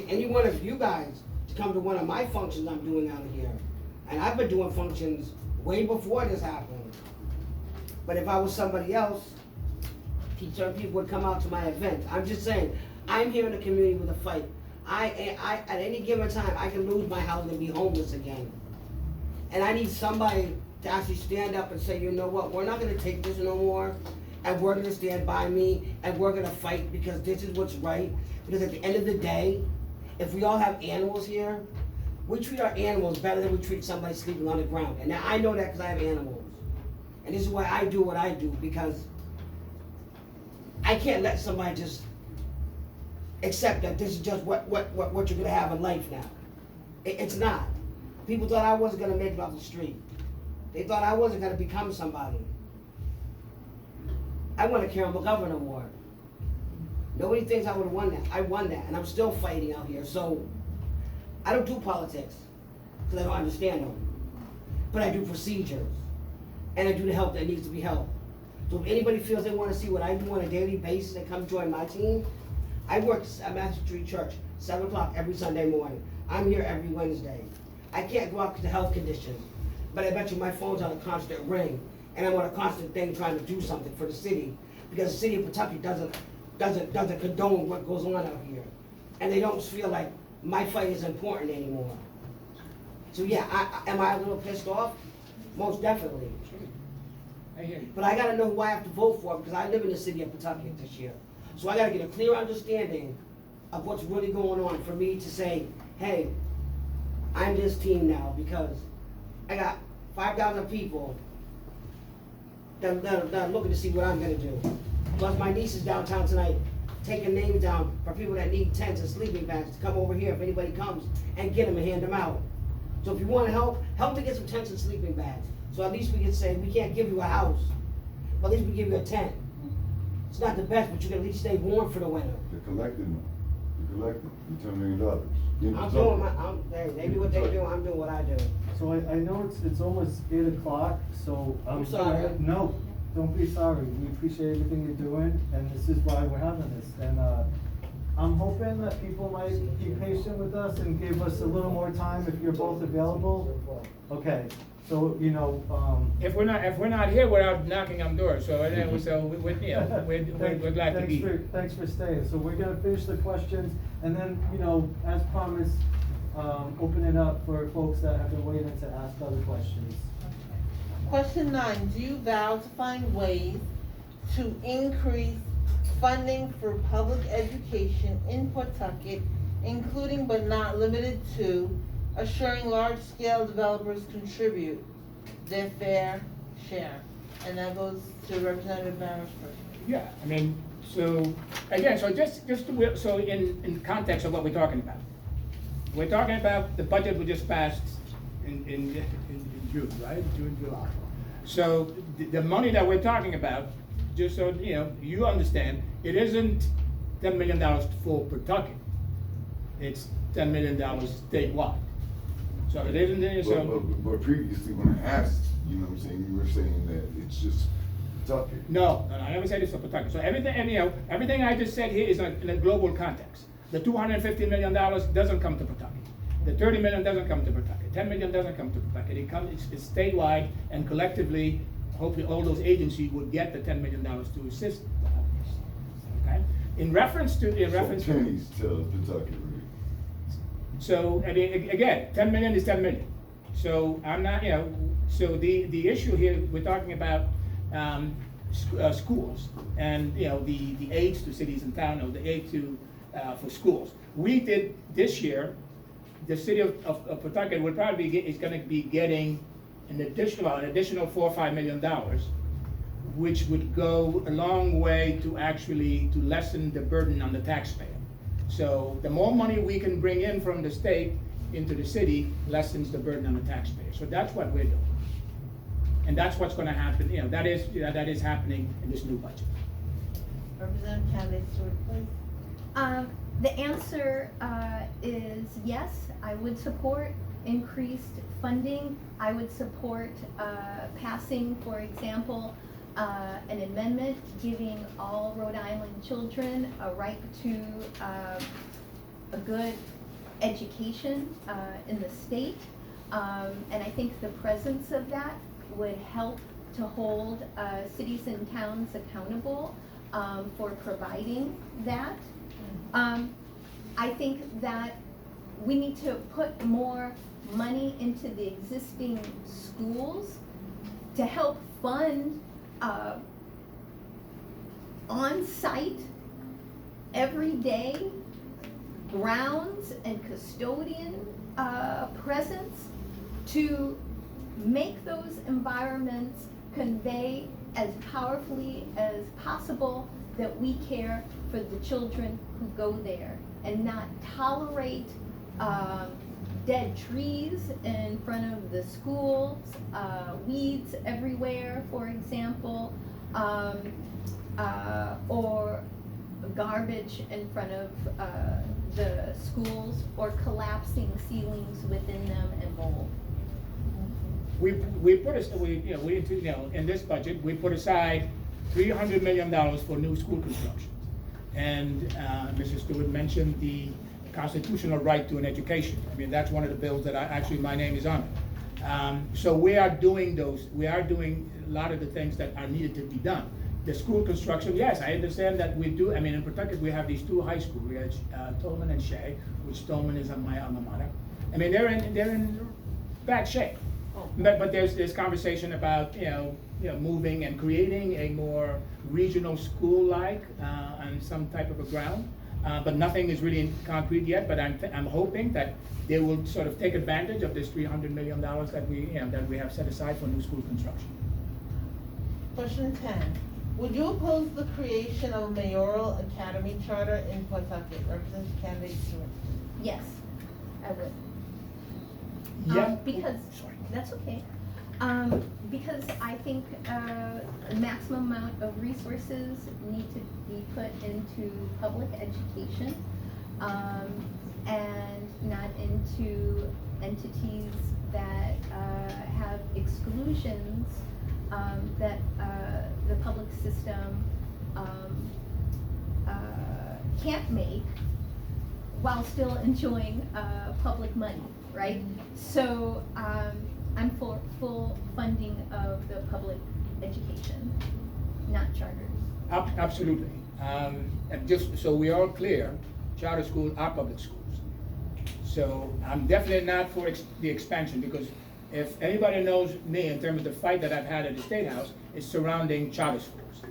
any one of you guys to come to one of my functions I'm doing out here. And I've been doing functions way before this happened. But if I was somebody else, certain people would come out to my event. I'm just saying, I'm here in the community with a fight. At any given time, I can lose my house and be homeless again. And I need somebody to actually stand up and say, you know what, we're not gonna take this no more, and we're gonna stand by me, and we're gonna fight because this is what's right. Because at the end of the day, if we all have animals here, we treat our animals better than we treat somebody sleeping on the ground. And now I know that because I have animals. And this is why I do what I do, because I can't let somebody just accept that this is just what you're gonna have in life now. It's not. People thought I wasn't gonna make it off the street. They thought I wasn't gonna become somebody. I won a Carol McGovern Award. Nobody thinks I would've won that. I won that, and I'm still fighting out here. So, I don't do politics, because I don't understand them. But I do procedures, and I do the help that needs to be helped. So if anybody feels they wanna see what I do on a daily basis and come join my team, I work at Master Street Church, 7 o'clock every Sunday morning. I'm here every Wednesday. I can't go out because of health conditions, but I bet you my phone's on a constant ring, and I'm on a constant thing trying to do something for the city, because the city of Pawtucket doesn't condone what goes on out here, and they don't feel like my fight is important anymore. So yeah, am I a little pissed off? Most definitely. I hear you. But I gotta know who I have to vote for, because I live in the city of Pawtucket this year. So I gotta get a clear understanding of what's really going on for me to say, hey, I'm this team now, because I got 5,000 people that are looking to see what I'm gonna do. Plus my niece is downtown tonight, taking names down for people that need tents and sleeping bags to come over here if anybody comes and get them and hand them out. So if you wanna help to get some tents and sleeping bags. So at least we can say, we can't give you a house, but at least we give you a tent. It's not the best, but you can at least stay warm for the winter. They're collecting the $10 million. I'm doing they do what they do, I'm doing what I do. So I know it's almost 8 o'clock, so I'm sorry. No, don't be sorry. We appreciate everything you're doing, and this is why we're having this. And I'm hoping that people might be patient with us and give us a little more time if you're both available. Okay, so If we're not here, we're out knocking on doors. So we're glad to be here. Thanks for staying. So we're gonna finish the questions, and then as promised, open it up for folks that have been waiting to ask other questions. Question 9, do you vow to find ways to increase funding for public education in Pawtucket, including but not limited to assuring large-scale developers contribute their fair share? And that goes to Representative Barros first. Yeah, I mean, so again, so in context of what we're talking about. We're talking about the budget we just passed in June, right? June, July. So the money that we're talking about, just so you understand, it isn't $10 million for Pawtucket. It's $10 million statewide. So it isn't. But previously, when I asked, you were saying that it's just Pawtucket. No, I never said it's for Pawtucket. So everything I just said here is in a global context. The $250 million doesn't come to Pawtucket. The $30 million doesn't come to Pawtucket. $10 million doesn't come to Pawtucket. It's statewide, and collectively, hopefully all those agencies would get the $10 million to assist the homeless. Okay? In reference to pennies to Pawtucket, really. So again, 10 million is 10 million. So I'm not, so the issue here, we're talking about schools and the aids to cities and towns, or the aid to for schools. We did this year. The city of Pawtucket would probably is going to be getting an additional $4 or $5 million, which would go a long way to lessen the burden on the taxpayer. So the more money we can bring in from the state into the city lessens the burden on the taxpayer. So that's what we're doing, and that's what's going to happen. That is happening in this new budget. Representative Candidate Stuart, please. The answer is yes, I would support increased funding. I would support passing, for example, an amendment giving all Rhode Island children a right to a good education in the state. And I think the presence of that would help to hold cities and towns accountable for providing that. I think that we need to put more money into the existing schools to help fund on-site, everyday grounds and custodian presence to make those environments convey as powerfully as possible that we care for the children who go there and not tolerate dead trees in front of the schools, weeds everywhere, for example, or garbage in front of the schools, or collapsing ceilings within them and mold. We in this budget, we put aside $300 million for new school construction. And Mrs. Stewart mentioned the constitutional right to an education. I mean, that's one of the bills that actually my name is on it. So we are doing a lot of the things that are needed to be done. The school construction, yes, I understand that we do. I mean, in Pawtucket, we have these two high schools. We have Tolman and Shea, which Tolman is my alma mater. I mean, they're in bad shape. But there's conversation about moving and creating a more regional school-like on some type of a ground. But nothing is really in concrete yet. But I'm hoping that they will sort of take advantage of this $300 million that we have set aside for new school construction. Question 10. Would you oppose the creation of a mayoral academy charter in Pawtucket? Representative candidate Stuart. Yes, I would. Yeah. Because, that's okay. Because I think a maximum amount of resources need to be put into public education and not into entities that have exclusions that the public system can't make while still enjoying public money, right? So I'm for full funding of the public education, not charters. Absolutely. And just so we are clear, charter schools are public schools. So I'm definitely not for the expansion, because if anybody knows me in terms of the fight that I've had at the State House, it's surrounding charter schools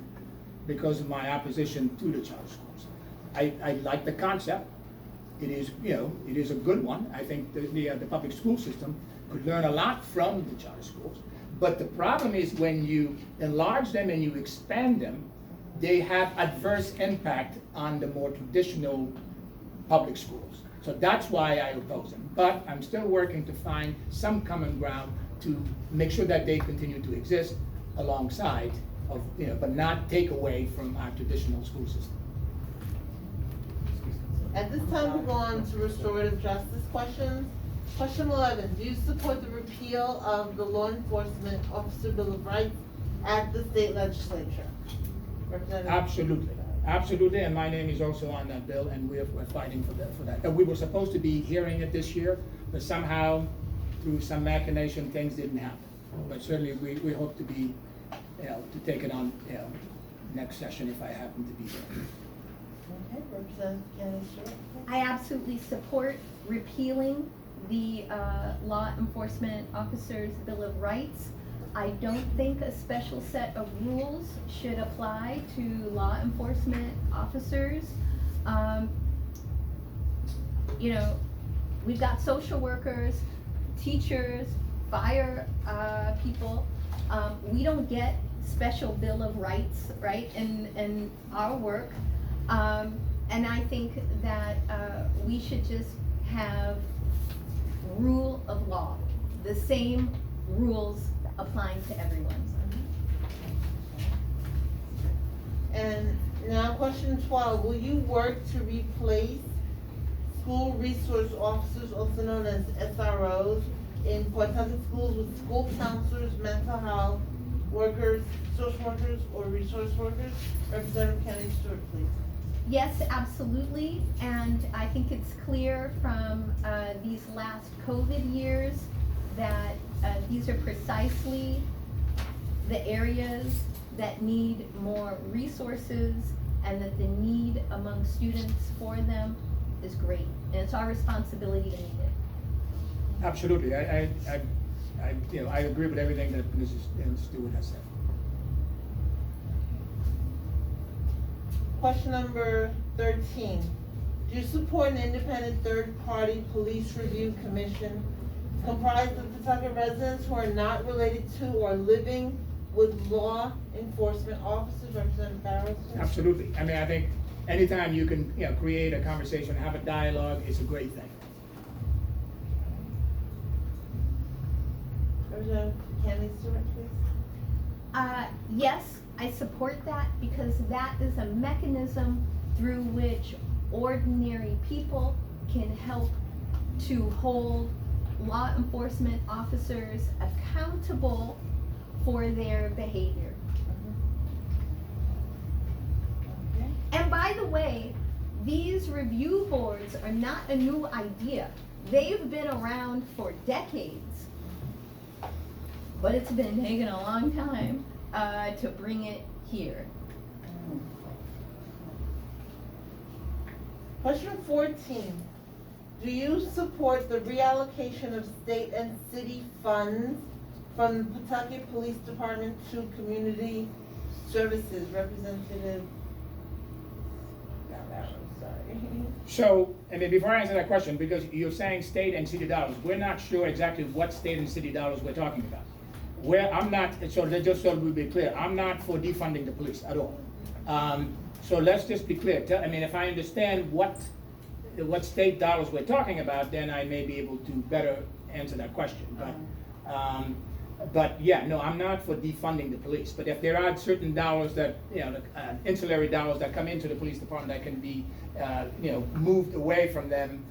because of my opposition to the charter schools. I like the concept. It is, it is a good one. I think the public school system could learn a lot from the charter schools. But the problem is when you enlarge them and you expand them, they have adverse impact on the more traditional public schools. So that's why I oppose them. But I'm still working to find some common ground to make sure that they continue to exist alongside of, but not take away from our traditional school system. At this time, we'll go on to restorative justice questions. Question 11, do you support the repeal of the Law Enforcement Officer Bill of Rights at the state legislature? Representative. Absolutely, and my name is also on that bill, and we're fighting for that. And we were supposed to be hearing it this year, but somehow, through some machination, things didn't happen. But certainly, we hope to be, to take it on, next session if I happen to be there. Okay, Representative Kennedy Stewart. I absolutely support repealing the Law Enforcement Officers Bill of Rights. I don't think a special set of rules should apply to law enforcement officers. We've got social workers, teachers, fire people. We don't get special Bill of Rights, right, in our work. And I think that we should just have rule of law, the same rules applying to everyone. And now question 12, will you work to replace school resource officers, also known as SROs, in Pawtucket schools with school counselors, mental health workers, social workers, or resource workers. Representative Kennedy Stewart, please. Yes, absolutely, and I think it's clear from these last COVID years that these are precisely the areas that need more resources, and that the need among students for them is great, and it's our responsibility to meet it. Absolutely, I agree with everything that Mrs. Stewart has said. Question number 13. Do you support an independent third-party police review commission comprised of Pawtucket residents who are not related to or living with law enforcement officers? Representative Barros? Absolutely. I mean, I think anytime you can, create a conversation, have a dialogue, is a great thing. Representative Kennedy Stewart, please. Yes, I support that because that is a mechanism through which ordinary people can help to hold law enforcement officers accountable for their behavior. Okay. And by the way, these review boards are not a new idea. They've been around for decades, but it's been taking a long time to bring it here. Question 14. Do you support the reallocation of state and city funds from the Pawtucket Police Department to community services? Representative Barros, sorry. So, I mean, before I answer that question, because you're saying state and city dollars, we're not sure exactly what state and city dollars we're talking about. I'm not, so just so we be clear, I'm not for defunding the police at all. So let's just be clear. I mean, if I understand what state dollars we're talking about, then I may be able to better answer that question. But yeah, no, I'm not for defunding the police. But if there are certain dollars that, ancillary dollars that come into the police department that can be, moved away from them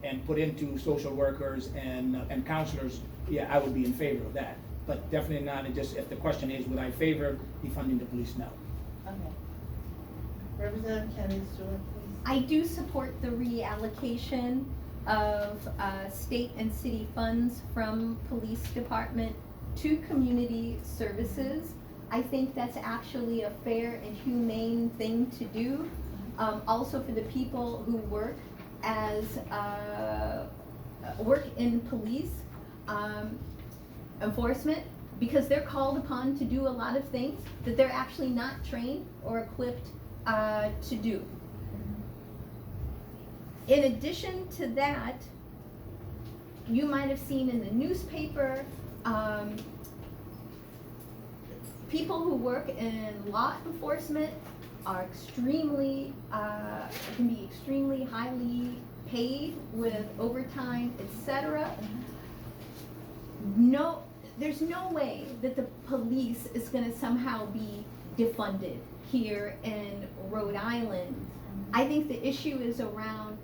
and put into social workers and counselors, yeah, I would be in favor of that. But definitely not, just if the question is, would I favor defunding the police? No. Okay. Representative Kennedy Stewart, please. I do support the reallocation of state and city funds from police department to community services. I think that's actually a fair and humane thing to do. Also for the people who work in police enforcement, because they're called upon to do a lot of things that they're actually not trained or equipped to do. In addition to that, you might have seen in the newspaper, people who work in law enforcement are extremely, can be extremely highly paid with overtime, etc. No, there's no way that the police is going to somehow be defunded here in Rhode Island. I think the issue is around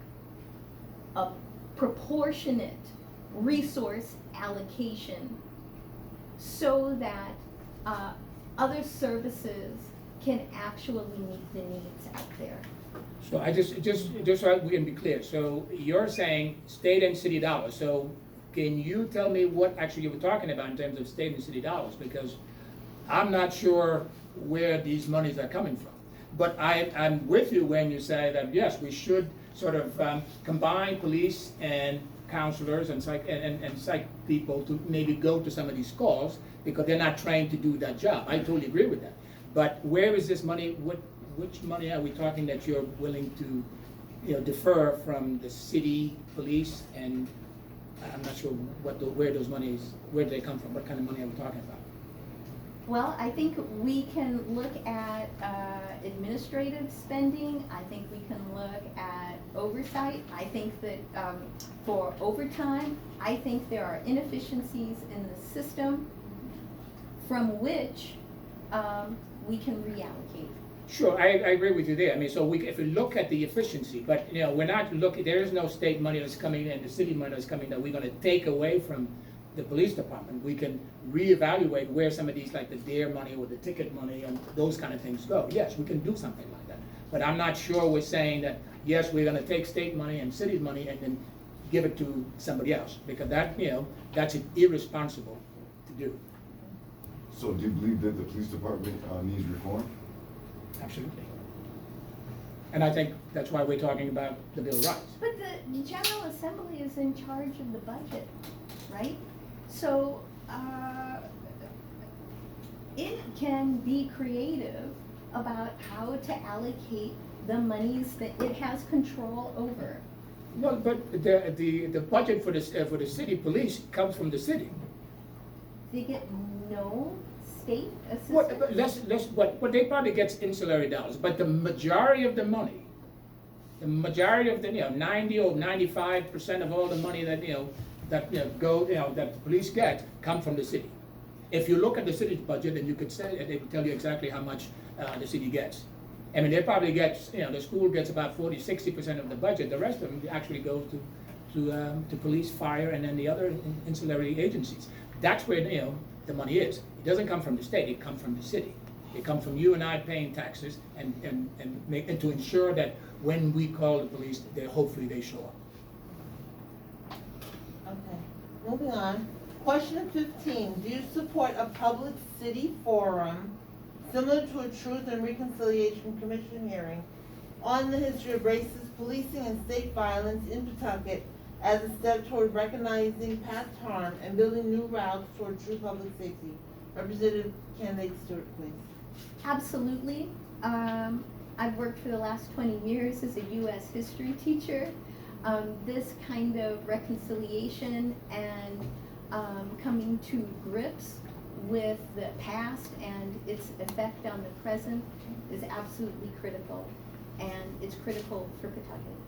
a proportionate resource allocation so that other services can actually meet the needs out there. So I just so we can be clear. So you're saying state and city dollars. So can you tell me what actually you were talking about in terms of state and city dollars? Because I'm not sure where these monies are coming from. But I'm with you when you say that, yes, we should sort of combine police and counselors and psych people to maybe go to some of these calls because they're not trained to do that job. I totally agree with that. But where is this money? Which money are we talking that you're willing to defer from the city police? And I'm not sure where those monies, where do they come from? What kind of money are we talking about? Well, I think we can look at administrative spending. I think we can look at oversight. I think that for overtime, I think there are inefficiencies in the system from which we can reallocate. Sure, I agree with you there. I mean, so if we look at the efficiency, but, you know, we're not looking, there is no state money that's coming in, the city money that's coming that we're gonna take away from the police department. We can reevaluate where some of these, like the DARE money or the ticket money and those kind of things go. Yes, we can do something like that. But I'm not sure we're saying that, yes, we're gonna take state money and city money and then give it to somebody else, because that, you know, that's irresponsible to do. So do you believe that the police department needs reform? Absolutely. And I think that's why we're talking about the Bill of Rights. But the General Assembly is in charge of the budget, right? So, it can be creative about how to allocate the monies that it has control over. No, but the budget for the city police comes from the city. They get no state What, assistance? but they probably get ancillary dollars, but the majority of the money, the majority of the, you know, 90 or 95% of all the money that, you know, that the police get come from the city. If you look at the city's budget, then you could say, they would tell you exactly how much the city gets. I mean, they probably get, you know, the school gets about 40-60% of the budget. The rest of them actually goes to police, fire, and then the other ancillary agencies. That's where, you know, the money is. It doesn't come from the state, it comes from the city. It comes from you and I paying taxes and to ensure that when we call the police, hopefully they show up. Okay, moving on. Question 15, do you support a public city forum similar to a Truth and Reconciliation Commission hearing on the history of racist policing and state violence in Pawtucket as a step toward recognizing past harm and building new routes toward true public safety? Representative candidate Stuart, please. Absolutely. I've worked for the last 20 years as a U.S. history teacher. This kind of reconciliation and coming to grips with the past and its effect on the present is absolutely critical, and it's critical for Pawtucket.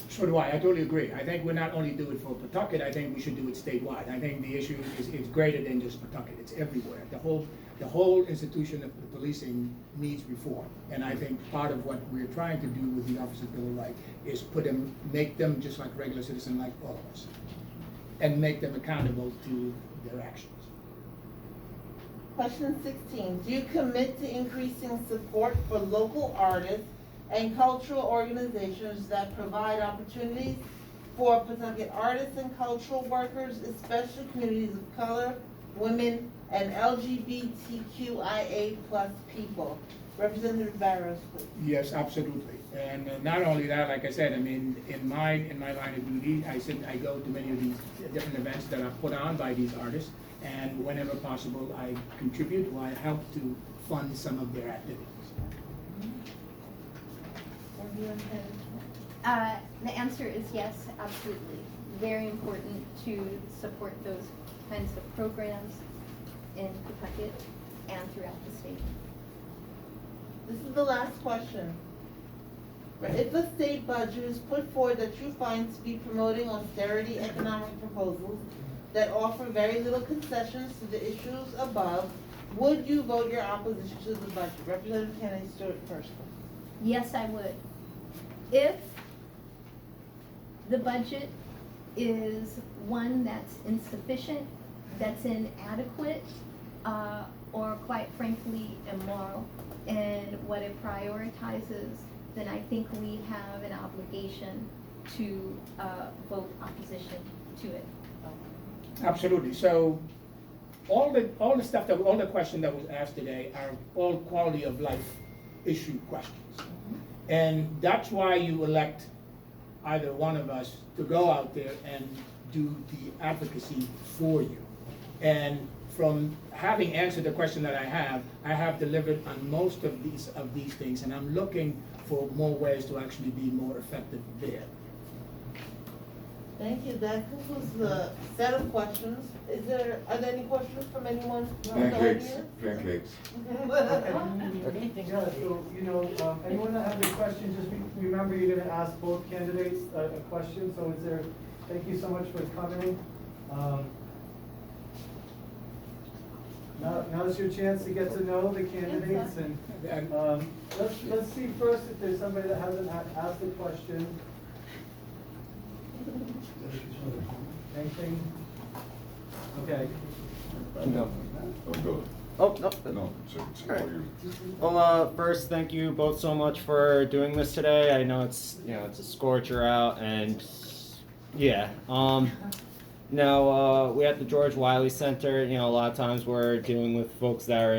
So do I totally agree. I think we're not only do it for Pawtucket, I think we should do it statewide. I think the issue is greater than just Pawtucket, it's everywhere. The whole institution of the policing needs reform. And I think part of what we're trying to do with the Office of Bill of Rights is make them just like regular citizens like all of us, and make them accountable to their actions. Question 16, do you commit to increasing support for local artists and cultural organizations that provide opportunities for Pawtucket artists and cultural workers, especially communities of color, women, and LGBTQIA+ people? Representative Barros, please. Yes, absolutely. And not only that, like I said, I mean, in my line of duty, I go to many of these different events that are put on by these artists, and whenever possible, I contribute or I help to fund some of their activities. The answer is yes, absolutely. Very important to support those kinds of programs in Pawtucket and throughout the state. This is the last question. If a state budget is put forward that you find to be promoting austerity economic proposals that offer very little concessions to the issues above, would you vote your opposition to the budget? Representative Kennedy Stuart first. Yes, I would. If the budget is one that's insufficient, that's inadequate, or quite frankly immoral in what it prioritizes, then I think we have an obligation to vote opposition to it. Absolutely. So all the questions that was asked today are all quality of life issue questions. And that's why you elect either one of us to go out there and do the advocacy for you. And from having answered the question that I have delivered on most of these things, and I'm looking for more ways to actually be more effective there. Thank you. That concludes the set of questions. Are there any questions from anyone from the audience? Pancakes. Yeah, so, you know, anyone that has a question, just remember you're gonna ask both candidates a question, so thank you so much for coming. now's your chance to get to know the candidates and, let's see first if there's somebody that hasn't asked a question. Anything? Okay. No. Oh, go. Oh, no. No, so Alright. you. Well, first, thank you both so much for doing this today. I know it's a scorcher out, and yeah. Now we at the George Wiley Center, a lot of times we're dealing with folks that are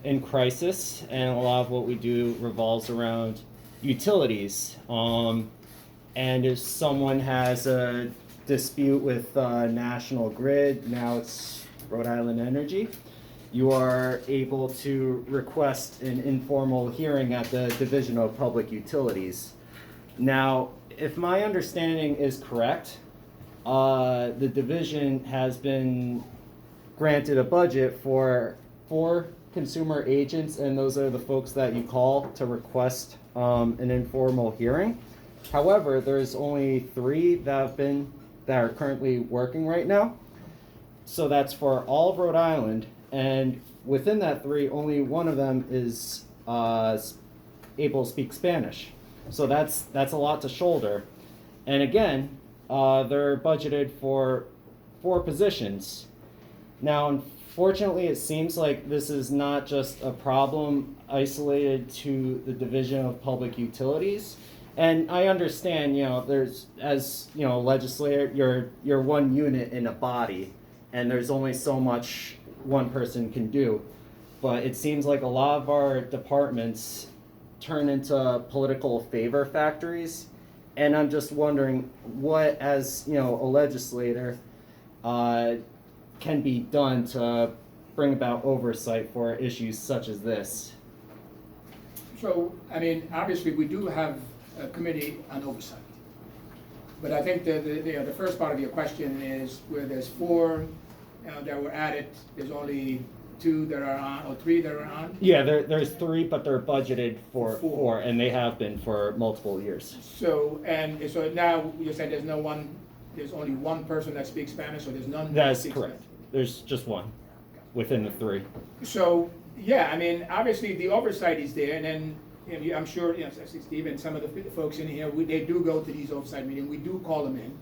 in crisis, and a lot of what we do revolves around utilities. And if someone has a dispute with National Grid, now it's Rhode Island Energy, you are able to request an informal hearing at the Division of Public Utilities. Now, if my understanding is correct, the division has been granted a budget for 4 consumer agents, and those are the folks that you call to request an informal hearing. However, there's only 3 that are currently working right now. So that's for all of Rhode Island, and within that 3, only one of them is able to speak Spanish. So that's a lot to shoulder. And again, they're budgeted for 4 positions. Now, unfortunately, it seems like this is not just a problem isolated to the Division of Public Utilities. And I understand, there's, as a legislator, you're one unit in a body, and there's only so much one person can do. But it seems like a lot of our departments turn into political favor factories. And I'm just wondering what, as a legislator, can be done to bring about oversight for issues such as this. So, obviously, we do have a committee on oversight. But I think the first part of your question is where there's 4 that were added, there's only 2 that are on, or 3 that are on? Yeah, there's 3, but they're budgeted for 4, and they have been for multiple years. So now you're saying there's only one person that speaks Spanish, or there's none? That's speaks correct. Spanish? There's just one within the 3. So, yeah, obviously the oversight is there, and then I'm sure, Steve and some of the folks in here, they do go to these oversight meetings. We do call them in,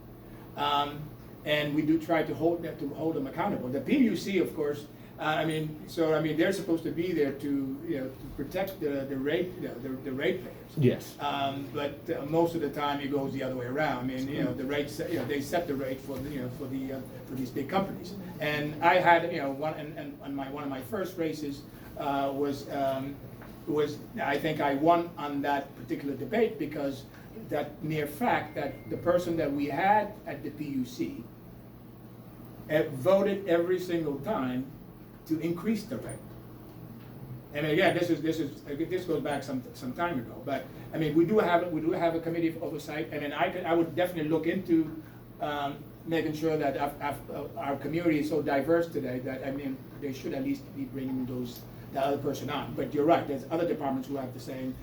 and we do try to hold them accountable. The PUC, of course, they're supposed to be there to protect the ratepayers. Yes. But most of the time it goes the other way around. The rates, they set the rate for these big companies. And I had one of my first races was I think I won on that particular debate because that mere fact that the person that we had at the PUC voted every single time to increase the rate. And again, this goes back some time ago. But we do have a committee of oversight, and then I would definitely look into making sure that our community is so diverse today that they should at least be bringing the other person on. But you're right. There's other departments who have the same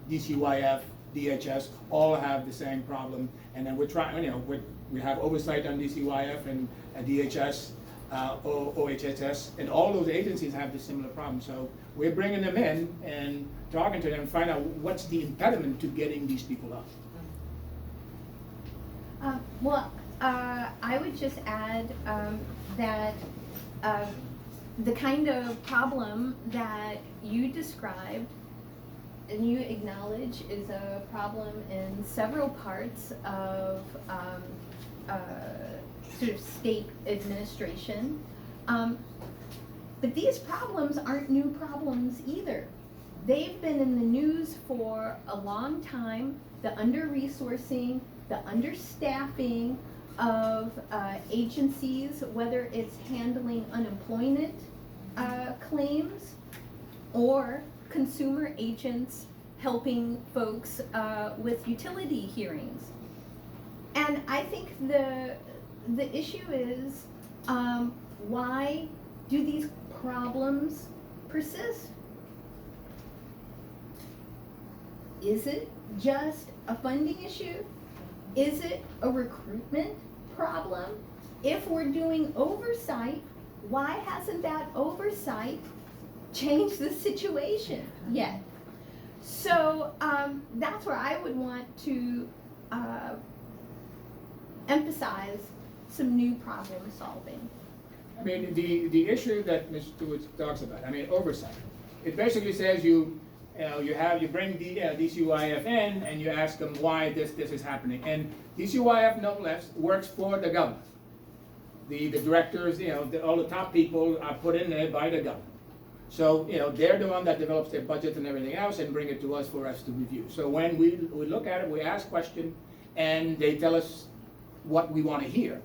DCYF, DHS, all have the same problem. And then we're trying. We have oversight on DCYF and DHS. OHSS, and all those agencies have this similar problem. So we're bringing them in and talking to them, find out what's the impediment to getting these people up. I would just add that the kind of problem that you described and you acknowledge is a problem in several parts of sort of state administration. But these problems aren't new problems either. They've been in the news for a long time. The under-resourcing, the understaffing of agencies, whether it's handling unemployment claims or consumer agents helping folks with utility hearings. And I think the issue is, why do these problems persist? Is it just a funding issue? Is it a recruitment problem? If we're doing oversight, why hasn't that oversight changed the situation yet? So that's where I would want to emphasize some new problem solving. I mean, the issue that Ms. Stewart talks about, I mean, oversight. It basically says you bring the DCYF in and you ask them why this is happening. And DCYF, no less, works for the government. The directors, all the top people are put in there by the government. So, they're the one that develops their budget and everything else and bring it to us for us to review. So when we look at it, we ask questions and they tell us what we want to hear.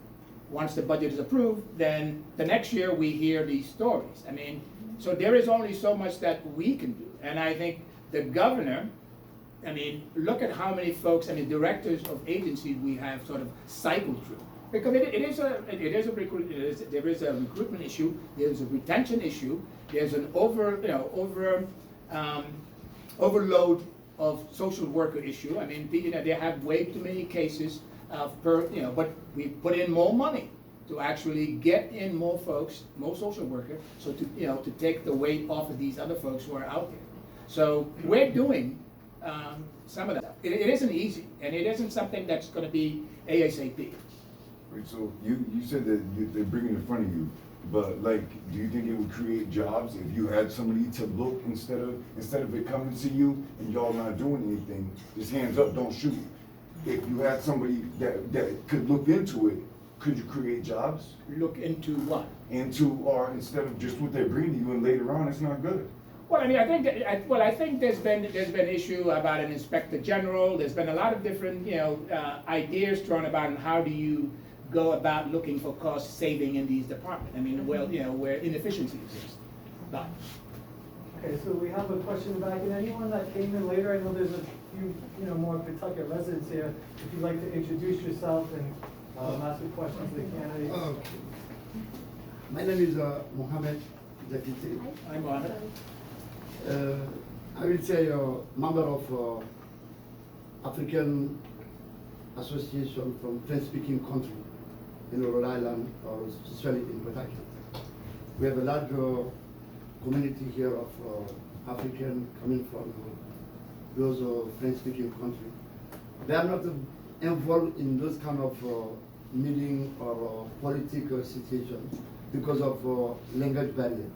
Once the budget is approved, then the next year we hear these stories. I mean, so there is only so much that we can do. And I think the governor, I mean, look at how many folks, directors of agencies we have sort of cycled through. Because there is a recruitment issue, there's a retention issue, there's an overload of social worker issue. I mean, they have way too many cases but we put in more money to actually get in more folks, more social workers, so to take the weight off of these other folks who are out there. So we're doing some of that. It isn't easy, and it isn't something that's going to be ASAP. Right, so you said that they bring it in front of you, but do you think it would create jobs if you had somebody to look instead of it coming to you and y'all not doing anything, just hands up, don't shoot? If you had somebody that could look into it, could you create jobs? Look into what? Or instead of just what they're bringing to you and later on it's not good. Well, I mean, I think there's been issue about an inspector general. There's been a lot of different ideas thrown about how do you go about looking for cost saving in these departments. I mean, where inefficiency exists. But Okay, so we have a question back, and anyone that came in later, I know there's a few, more Pawtucket residents here. If you'd like to introduce yourself and ask the questions to the candidates. My name is Mohammed Zakiti. I'm on it. I will say member of African Association from French-speaking country in Rhode Island, or especially in Pawtucket. We have a large community here of African coming from those French-speaking country. They are not involved in those kind of meeting or political situation because of language barrier.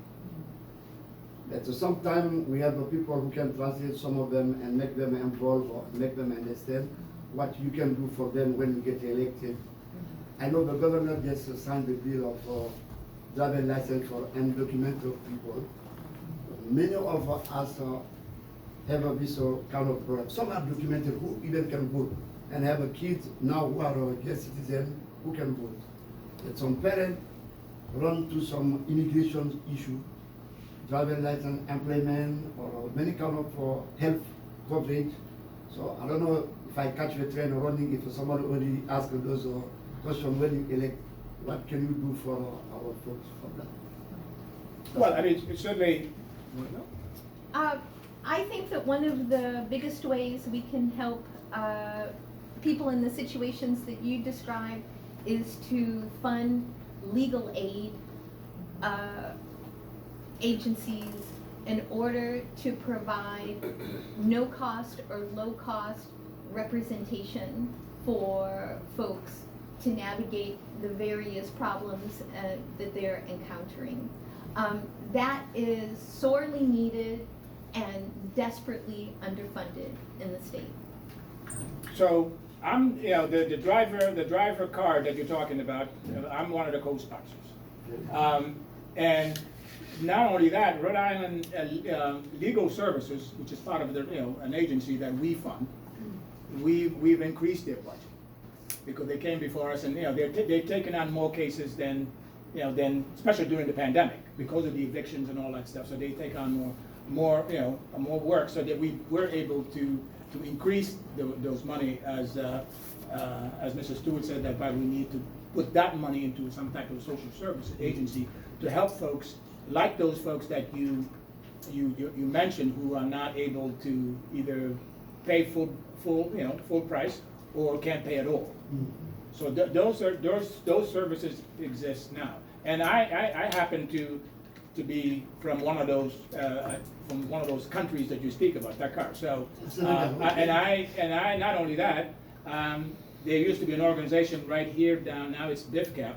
But sometimes we have people who can translate some of them and make them involved or make them understand what you can do for them when you get elected. I know the governor just signed the bill of driver's license for undocumented people. Many of us have this kind of problem. Some are documented who even can vote, and have a kids now who are just citizens who can vote. But some parents run to some immigration issue, driver's license, employment, or many kind of health coverage. So I don't know if I catch the train running, if somebody already asked those questions when you elect, what can you do for our folks for that? Well, I mean, certainly. I think that one of the biggest ways we can help people in the situations that you described is to fund legal aid agencies in order to provide no cost or low cost representation for folks to navigate the various problems that they're encountering. That is sorely needed and desperately underfunded in the state. So I'm, the driver card that you're talking about, I'm one of the co-sponsors. And not only that, Rhode Island Legal Services, which is part of the, an agency that we fund, we've increased their budget because they came before us, and they've taken on more cases than especially during the pandemic because of the evictions and all that stuff. So they take on more work, so that we were able to increase those money as Mr. Stewart said, that we need to put that money into some type of social service agency to help folks like those folks that you mentioned who are not able to either pay full price or can't pay at all. So those services exist now. And I happen to be from one of those countries that you speak about, Dakar. So, and I not only that, there used to be an organization right here down, now it's DIFCAP,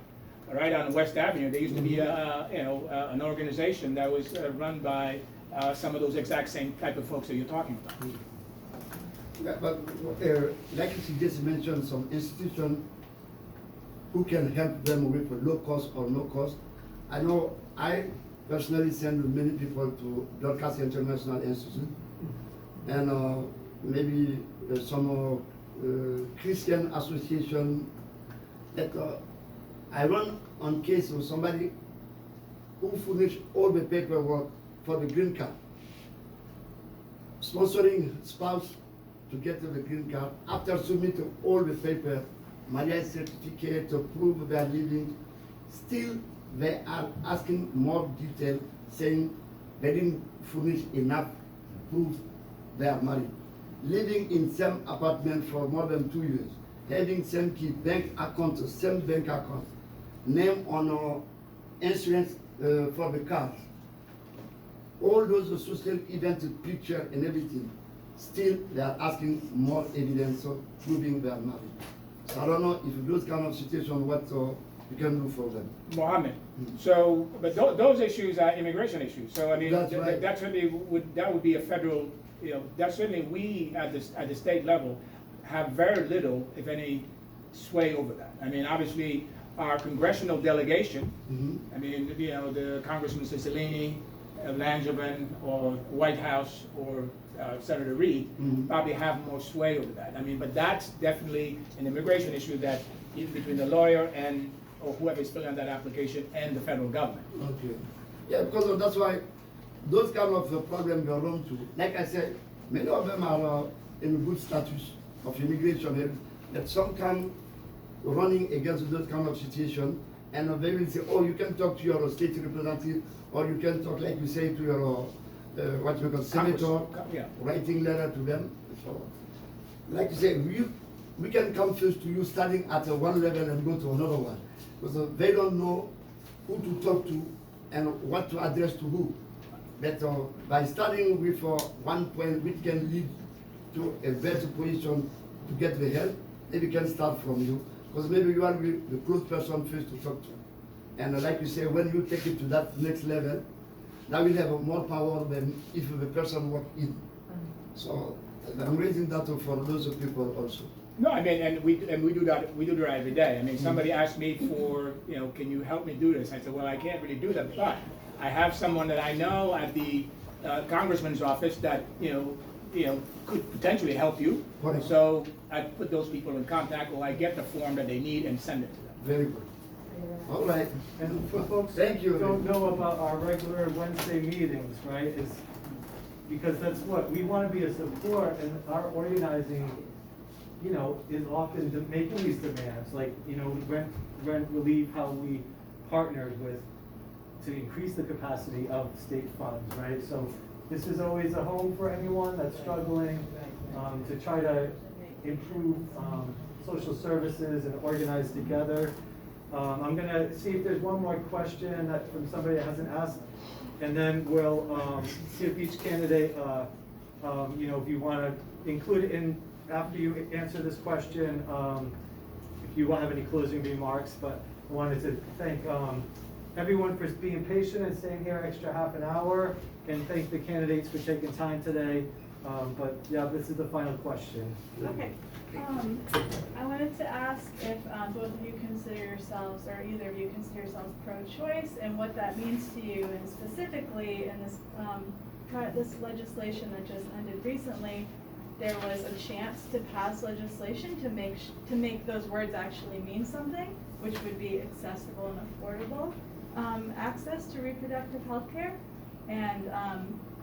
right on West Avenue. There used to be an organization that was run by some of those exact same type of folks that you're talking about. Yeah, but like you just mentioned, some institution who can help them with low cost or no cost. I know I personally send many people to Broadcast International Institute, and maybe some Christian association that I run on case of somebody who finished all the paperwork for the green card, sponsoring spouse to get the green card. After submitting all the paper, marriage certificate to prove they are living, still they are asking more detail, saying they didn't furnish enough proof they are married. Living in same apartment for more than 2 years, having same key, bank account, same bank account, name on insurance for the cars. All those social events, picture and everything, still they are asking more evidence of proving they are married. So I don't know if those kind of situations, what you can do for them. Mohammed. So, but those issues are immigration issues. So I mean, That's right. that certainly would be a federal, that certainly we at the state level have very little, if any, sway over that. I mean, obviously our congressional delegation. I mean, the Congressman Cicilline, Langevin, or White House, or Senator Reid probably have more sway over that. I mean, but that's definitely an immigration issue that is between the lawyer and or whoever is filling out that application and the federal government. Okay. Yeah, because that's why those kind of problems we are run to. Like I said, many of them are in good status of immigration, that some come running against those kind of situation, and they will say, oh, you can talk to your state representative, or you can talk, like you say, to your what you call senator, writing letter to them. So, like you say, we can come first to you starting at one level and go to another one, because they don't know who to talk to and what to address to who. But by starting with one point, which can lead to a better position to get the help, maybe can start from you, because maybe you are the close person first to talk to. And like you say, when you take it to that next level, that will have more power than if the person walk in. So I'm raising that for those people also. No, I mean, and we do that. We do that every day. I mean, somebody asked me for, can you help me do this? I said, well, I can't really do that, but I have someone that I know at the congressman's office that could potentially help you. So I put those people in contact, or I get the form that they need and send it to them. Very good. All right. And for folks who don't know about our regular Wednesday meetings, right, is because that's what we want to be a support, and our organizing, is often making these demands, like, rent relief, how we partnered with to increase the capacity of state funds, right? So this is always a home for anyone that's struggling to try to improve social services and organize together. I'm gonna see if there's one more question that from somebody that hasn't asked, and then we'll see if each candidate, if you want to include it in after you answer this question, if you have any closing remarks. But I wanted to thank everyone for being patient and staying here extra half an hour, and thank the candidates for taking time today. But yeah, this is the final question. Okay. I wanted to ask if both of you consider yourselves, or either of you consider yourselves pro-choice, and what that means to you, and specifically in this this legislation that just ended recently, there was a chance to pass legislation to make those words actually mean something, which would be accessible and affordable access to reproductive health care. And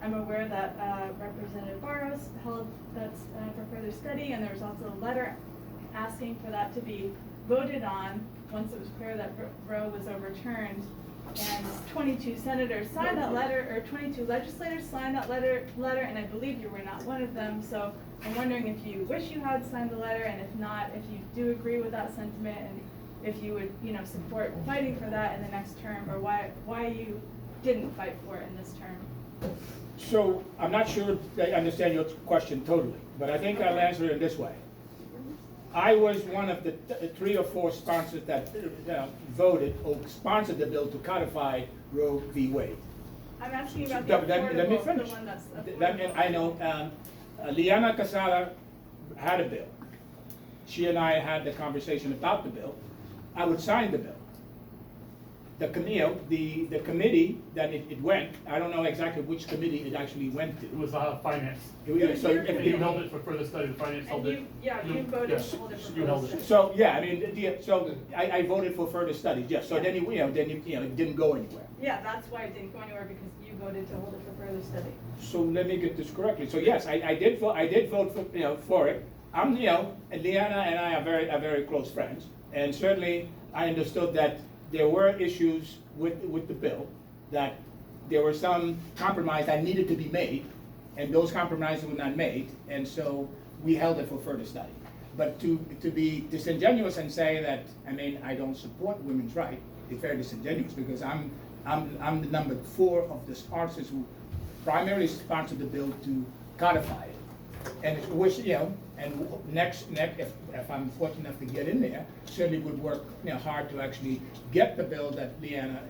I'm aware that Representative Barros held that for further study, and there was also a letter asking for that to be voted on once it was clear that Roe was overturned. And 22 senators signed that letter, or 22 legislators signed that letter, and I believe you were not one of them. So I'm wondering if you wish you had signed the letter, and if not, if you do agree with that sentiment, and if you would, you know, support fighting for that in the next term, or why you didn't fight for it in this term. So I'm not sure I understand your question totally, but I think I'll answer it in this way. I was one of the 3 or 4 sponsors that voted or sponsored the bill to codify Roe v. Wade. I'm asking about the Let me affordable, finish. the one that's I know Liana Casada had a bill. She and I had the conversation about the bill. I would sign the bill. The committee that it went, I don't know exactly which committee it actually went to. It was finance. So You held it for further study, the finance held it. you voted Yes, to hold it for you held further it. So, yeah, I mean, so I voted for further studies, yes. So then, it didn't go anywhere. Yeah, that's why it didn't go anywhere, because you voted to hold it for further study. So let me get this correctly. So yes, I did vote for, for it. I'm, and Liana and I are very close friends. And certainly I understood that there were issues with the bill, that there were some compromise that needed to be made, and those compromises were not made, and so we held it for further study. But to be disingenuous and say that, I mean, I don't support women's rights, is very disingenuous, because I'm the number 4 of the sponsors who primarily sponsored the bill to codify it. And which, and next, if I'm fortunate enough to get in there, certainly would work, hard to actually get the bill that Leanna,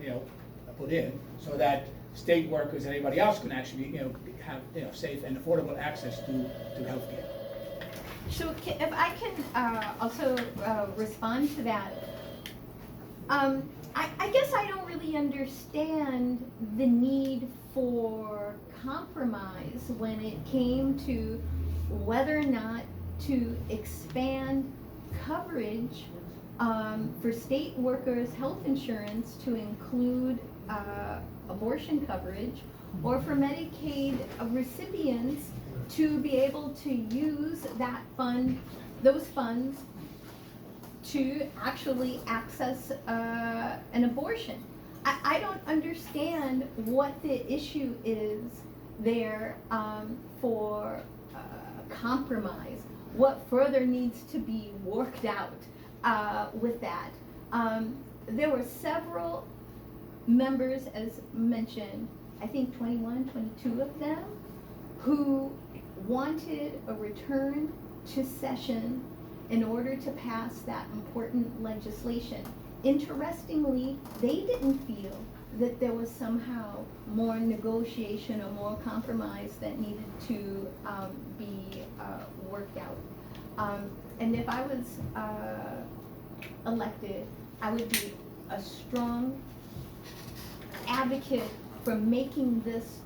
put in, so that state workers and anybody else can actually, have, safe and affordable access to health care. So if I can also respond to that, I guess I don't really understand the need for compromise when it came to whether or not to expand coverage for state workers' health insurance to include abortion coverage, or for Medicaid recipients to be able to use those funds to actually access an abortion. I don't understand what the issue is there for compromise. What further needs to be worked out with that? There were several members, as mentioned, I think 21, 22 of them, who wanted a return to session in order to pass that important legislation. Interestingly, they didn't feel that there was somehow more negotiation or more compromise that needed to be worked out. And if I was elected, I would be a strong advocate for making this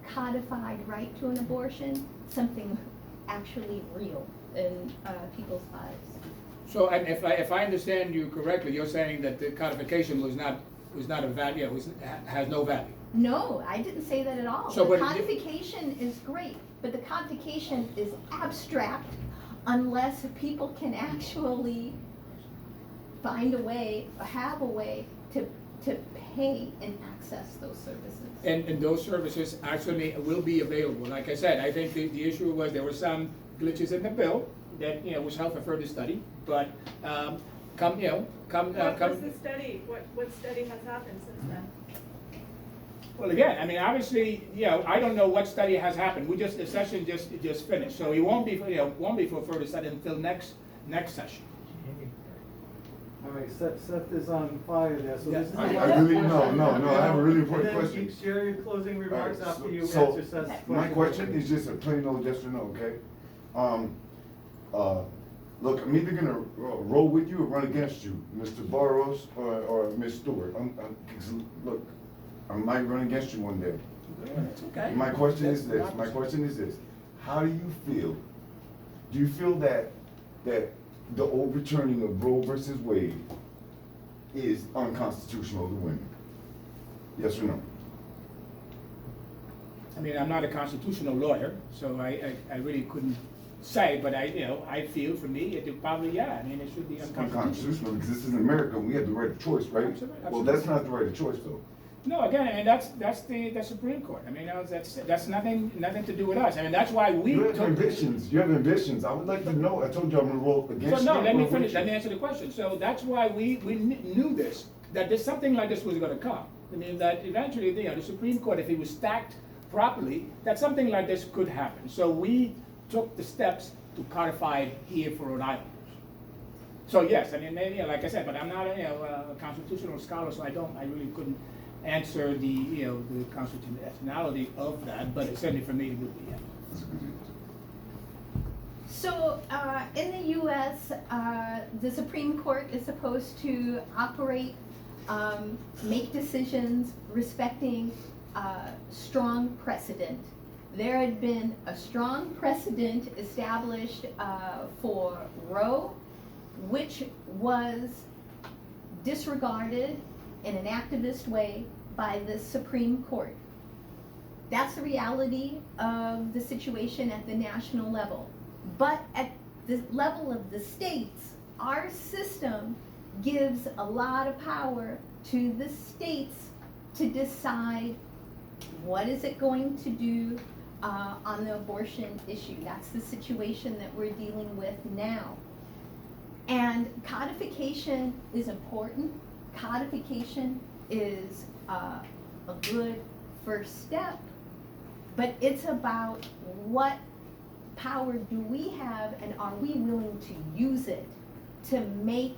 codified right to an abortion something actually real in people's lives. So, and if I understand you correctly, you're saying that the codification was not a value, has no value. No, I didn't say that at all. So, the but codification is great, but the codification is abstract unless people can actually find a way, or have a way to pay and access those services. And those services actually will be available. Like I said, I think the issue was there were some glitches in the bill that was held for further study. But What was the study? What study has happened since then? Well, again, I mean, obviously, I don't know what study has happened. The session just finished, so it won't be for further study until next session. All right, Seth is on fire there, so this is. I really, no, I have a really important And then question. keep share your closing remarks after you So, answer Seth's question. my question is just a plain old yes or no, okay? Look, I'm either gonna roll with you or run against you, Mr. Barros or Ms. Stewart. Look, I might run against you one day. It's okay. My question is this, how do you feel? Do you feel that the overturning of Roe versus Wade is unconstitutional to women? Yes or no? I mean, I'm not a constitutional lawyer, so I really couldn't say, but I feel for me, it probably, I mean, it should be unconstitutional. Unconstitutional, because this is America, and we have the right of choice, right? Absolutely. Well, that's not the right of choice, though. No, again, I mean, that's the Supreme Court. I mean, that's nothing to do with us. I mean, that's why we You have took. ambitions, you have ambitions. I would like to know, I told you I'm gonna vote against So you. no, let me or finish, with let you. me answer the question. So that's why we knew this, that there's something like this was gonna come. I mean, that eventually, the Supreme Court, if it was stacked properly, that something like this could happen. So we took the steps to codify it here for Rhode Island. So yes, I mean, like I said, but I'm not a constitutional scholar, so I really couldn't answer the constitutionality of that, but certainly for me it would be, yeah. That's a good answer. So, in the U.S., the Supreme Court is supposed to operate, make decisions respecting strong precedent. There had been a strong precedent established for Roe, which was disregarded in an activist way by the Supreme Court. That's the reality of the situation at the national level. But at the level of the states, our system gives a lot of power to the states to decide what is it going to do on the abortion issue. That's the situation that we're dealing with now. And codification is important. Codification is a good first step, but it's about what power do we have and are we willing to use it to make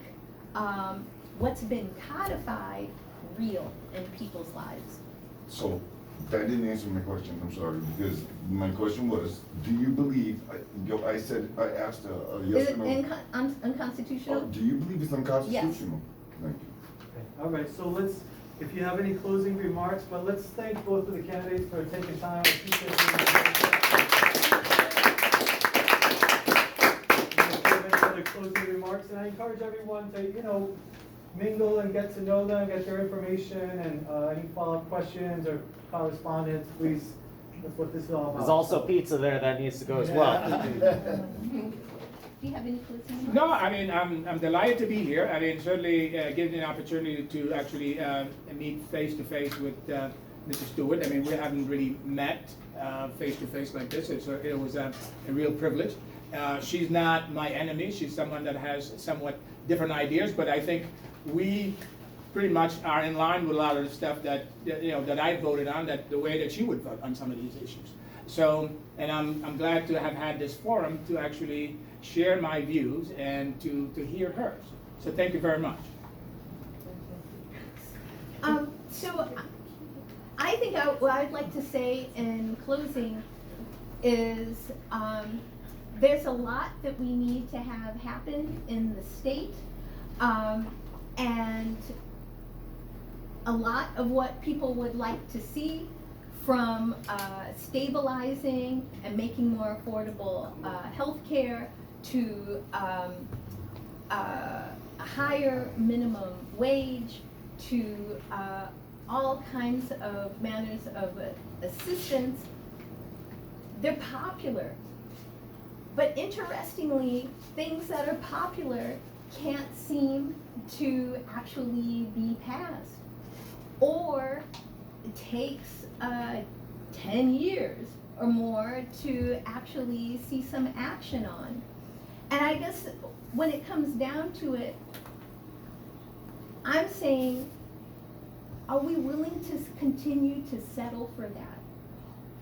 what's been codified real in people's lives. So, that didn't answer my question, I'm sorry, because my question was, do you believe, I asked a yes Is or it no. unconstitutional? Do you believe it's unconstitutional? Thank you. Okay, all right, so let's, if you have any closing remarks, but let's thank both of the candidates for taking time. I appreciate it. Other closing remarks, and I encourage everyone to, mingle and get to know them, get their information, and any follow-up questions or correspondence, please, that's what this is all about. There's also pizza there that needs to go as well. Do you have any closing remarks? No, I mean, I'm delighted to be here. I mean, certainly gives me an opportunity to actually meet face to face with Mrs. Stewart. I mean, we haven't really met face to face like this. It was a real privilege. She's not my enemy. She's someone that has somewhat different ideas, but I think we pretty much are in line with a lot of the stuff that I voted on, that the way that she would vote on some of these issues. So, and I'm glad to have had this forum to actually share my views and to hear hers. So thank you very much. So I think what I'd like to say in closing is there's a lot that we need to have happen in the state, and a lot of what people would like to see, from stabilizing and making more affordable health care to a higher minimum wage to all kinds of manners of assistance. They're popular. But interestingly, things that are popular can't seem to actually be passed. Or it takes 10 years or more to actually see some action on. And I guess when it comes down to it, I'm saying, are we willing to continue to settle for that?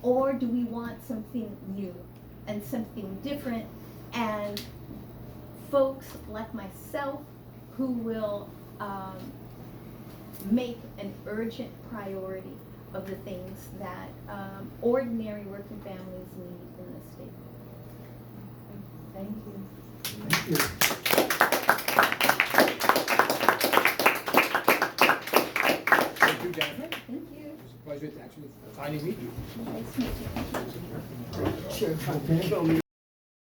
Or do we want something new and something different, and folks like myself who will make an urgent priority of the things that ordinary working families need in this state? Thank you. Thank you. Thank you, Jennifer. Thank you. It was a pleasure to actually finally meet you. Nice to meet you. Sure.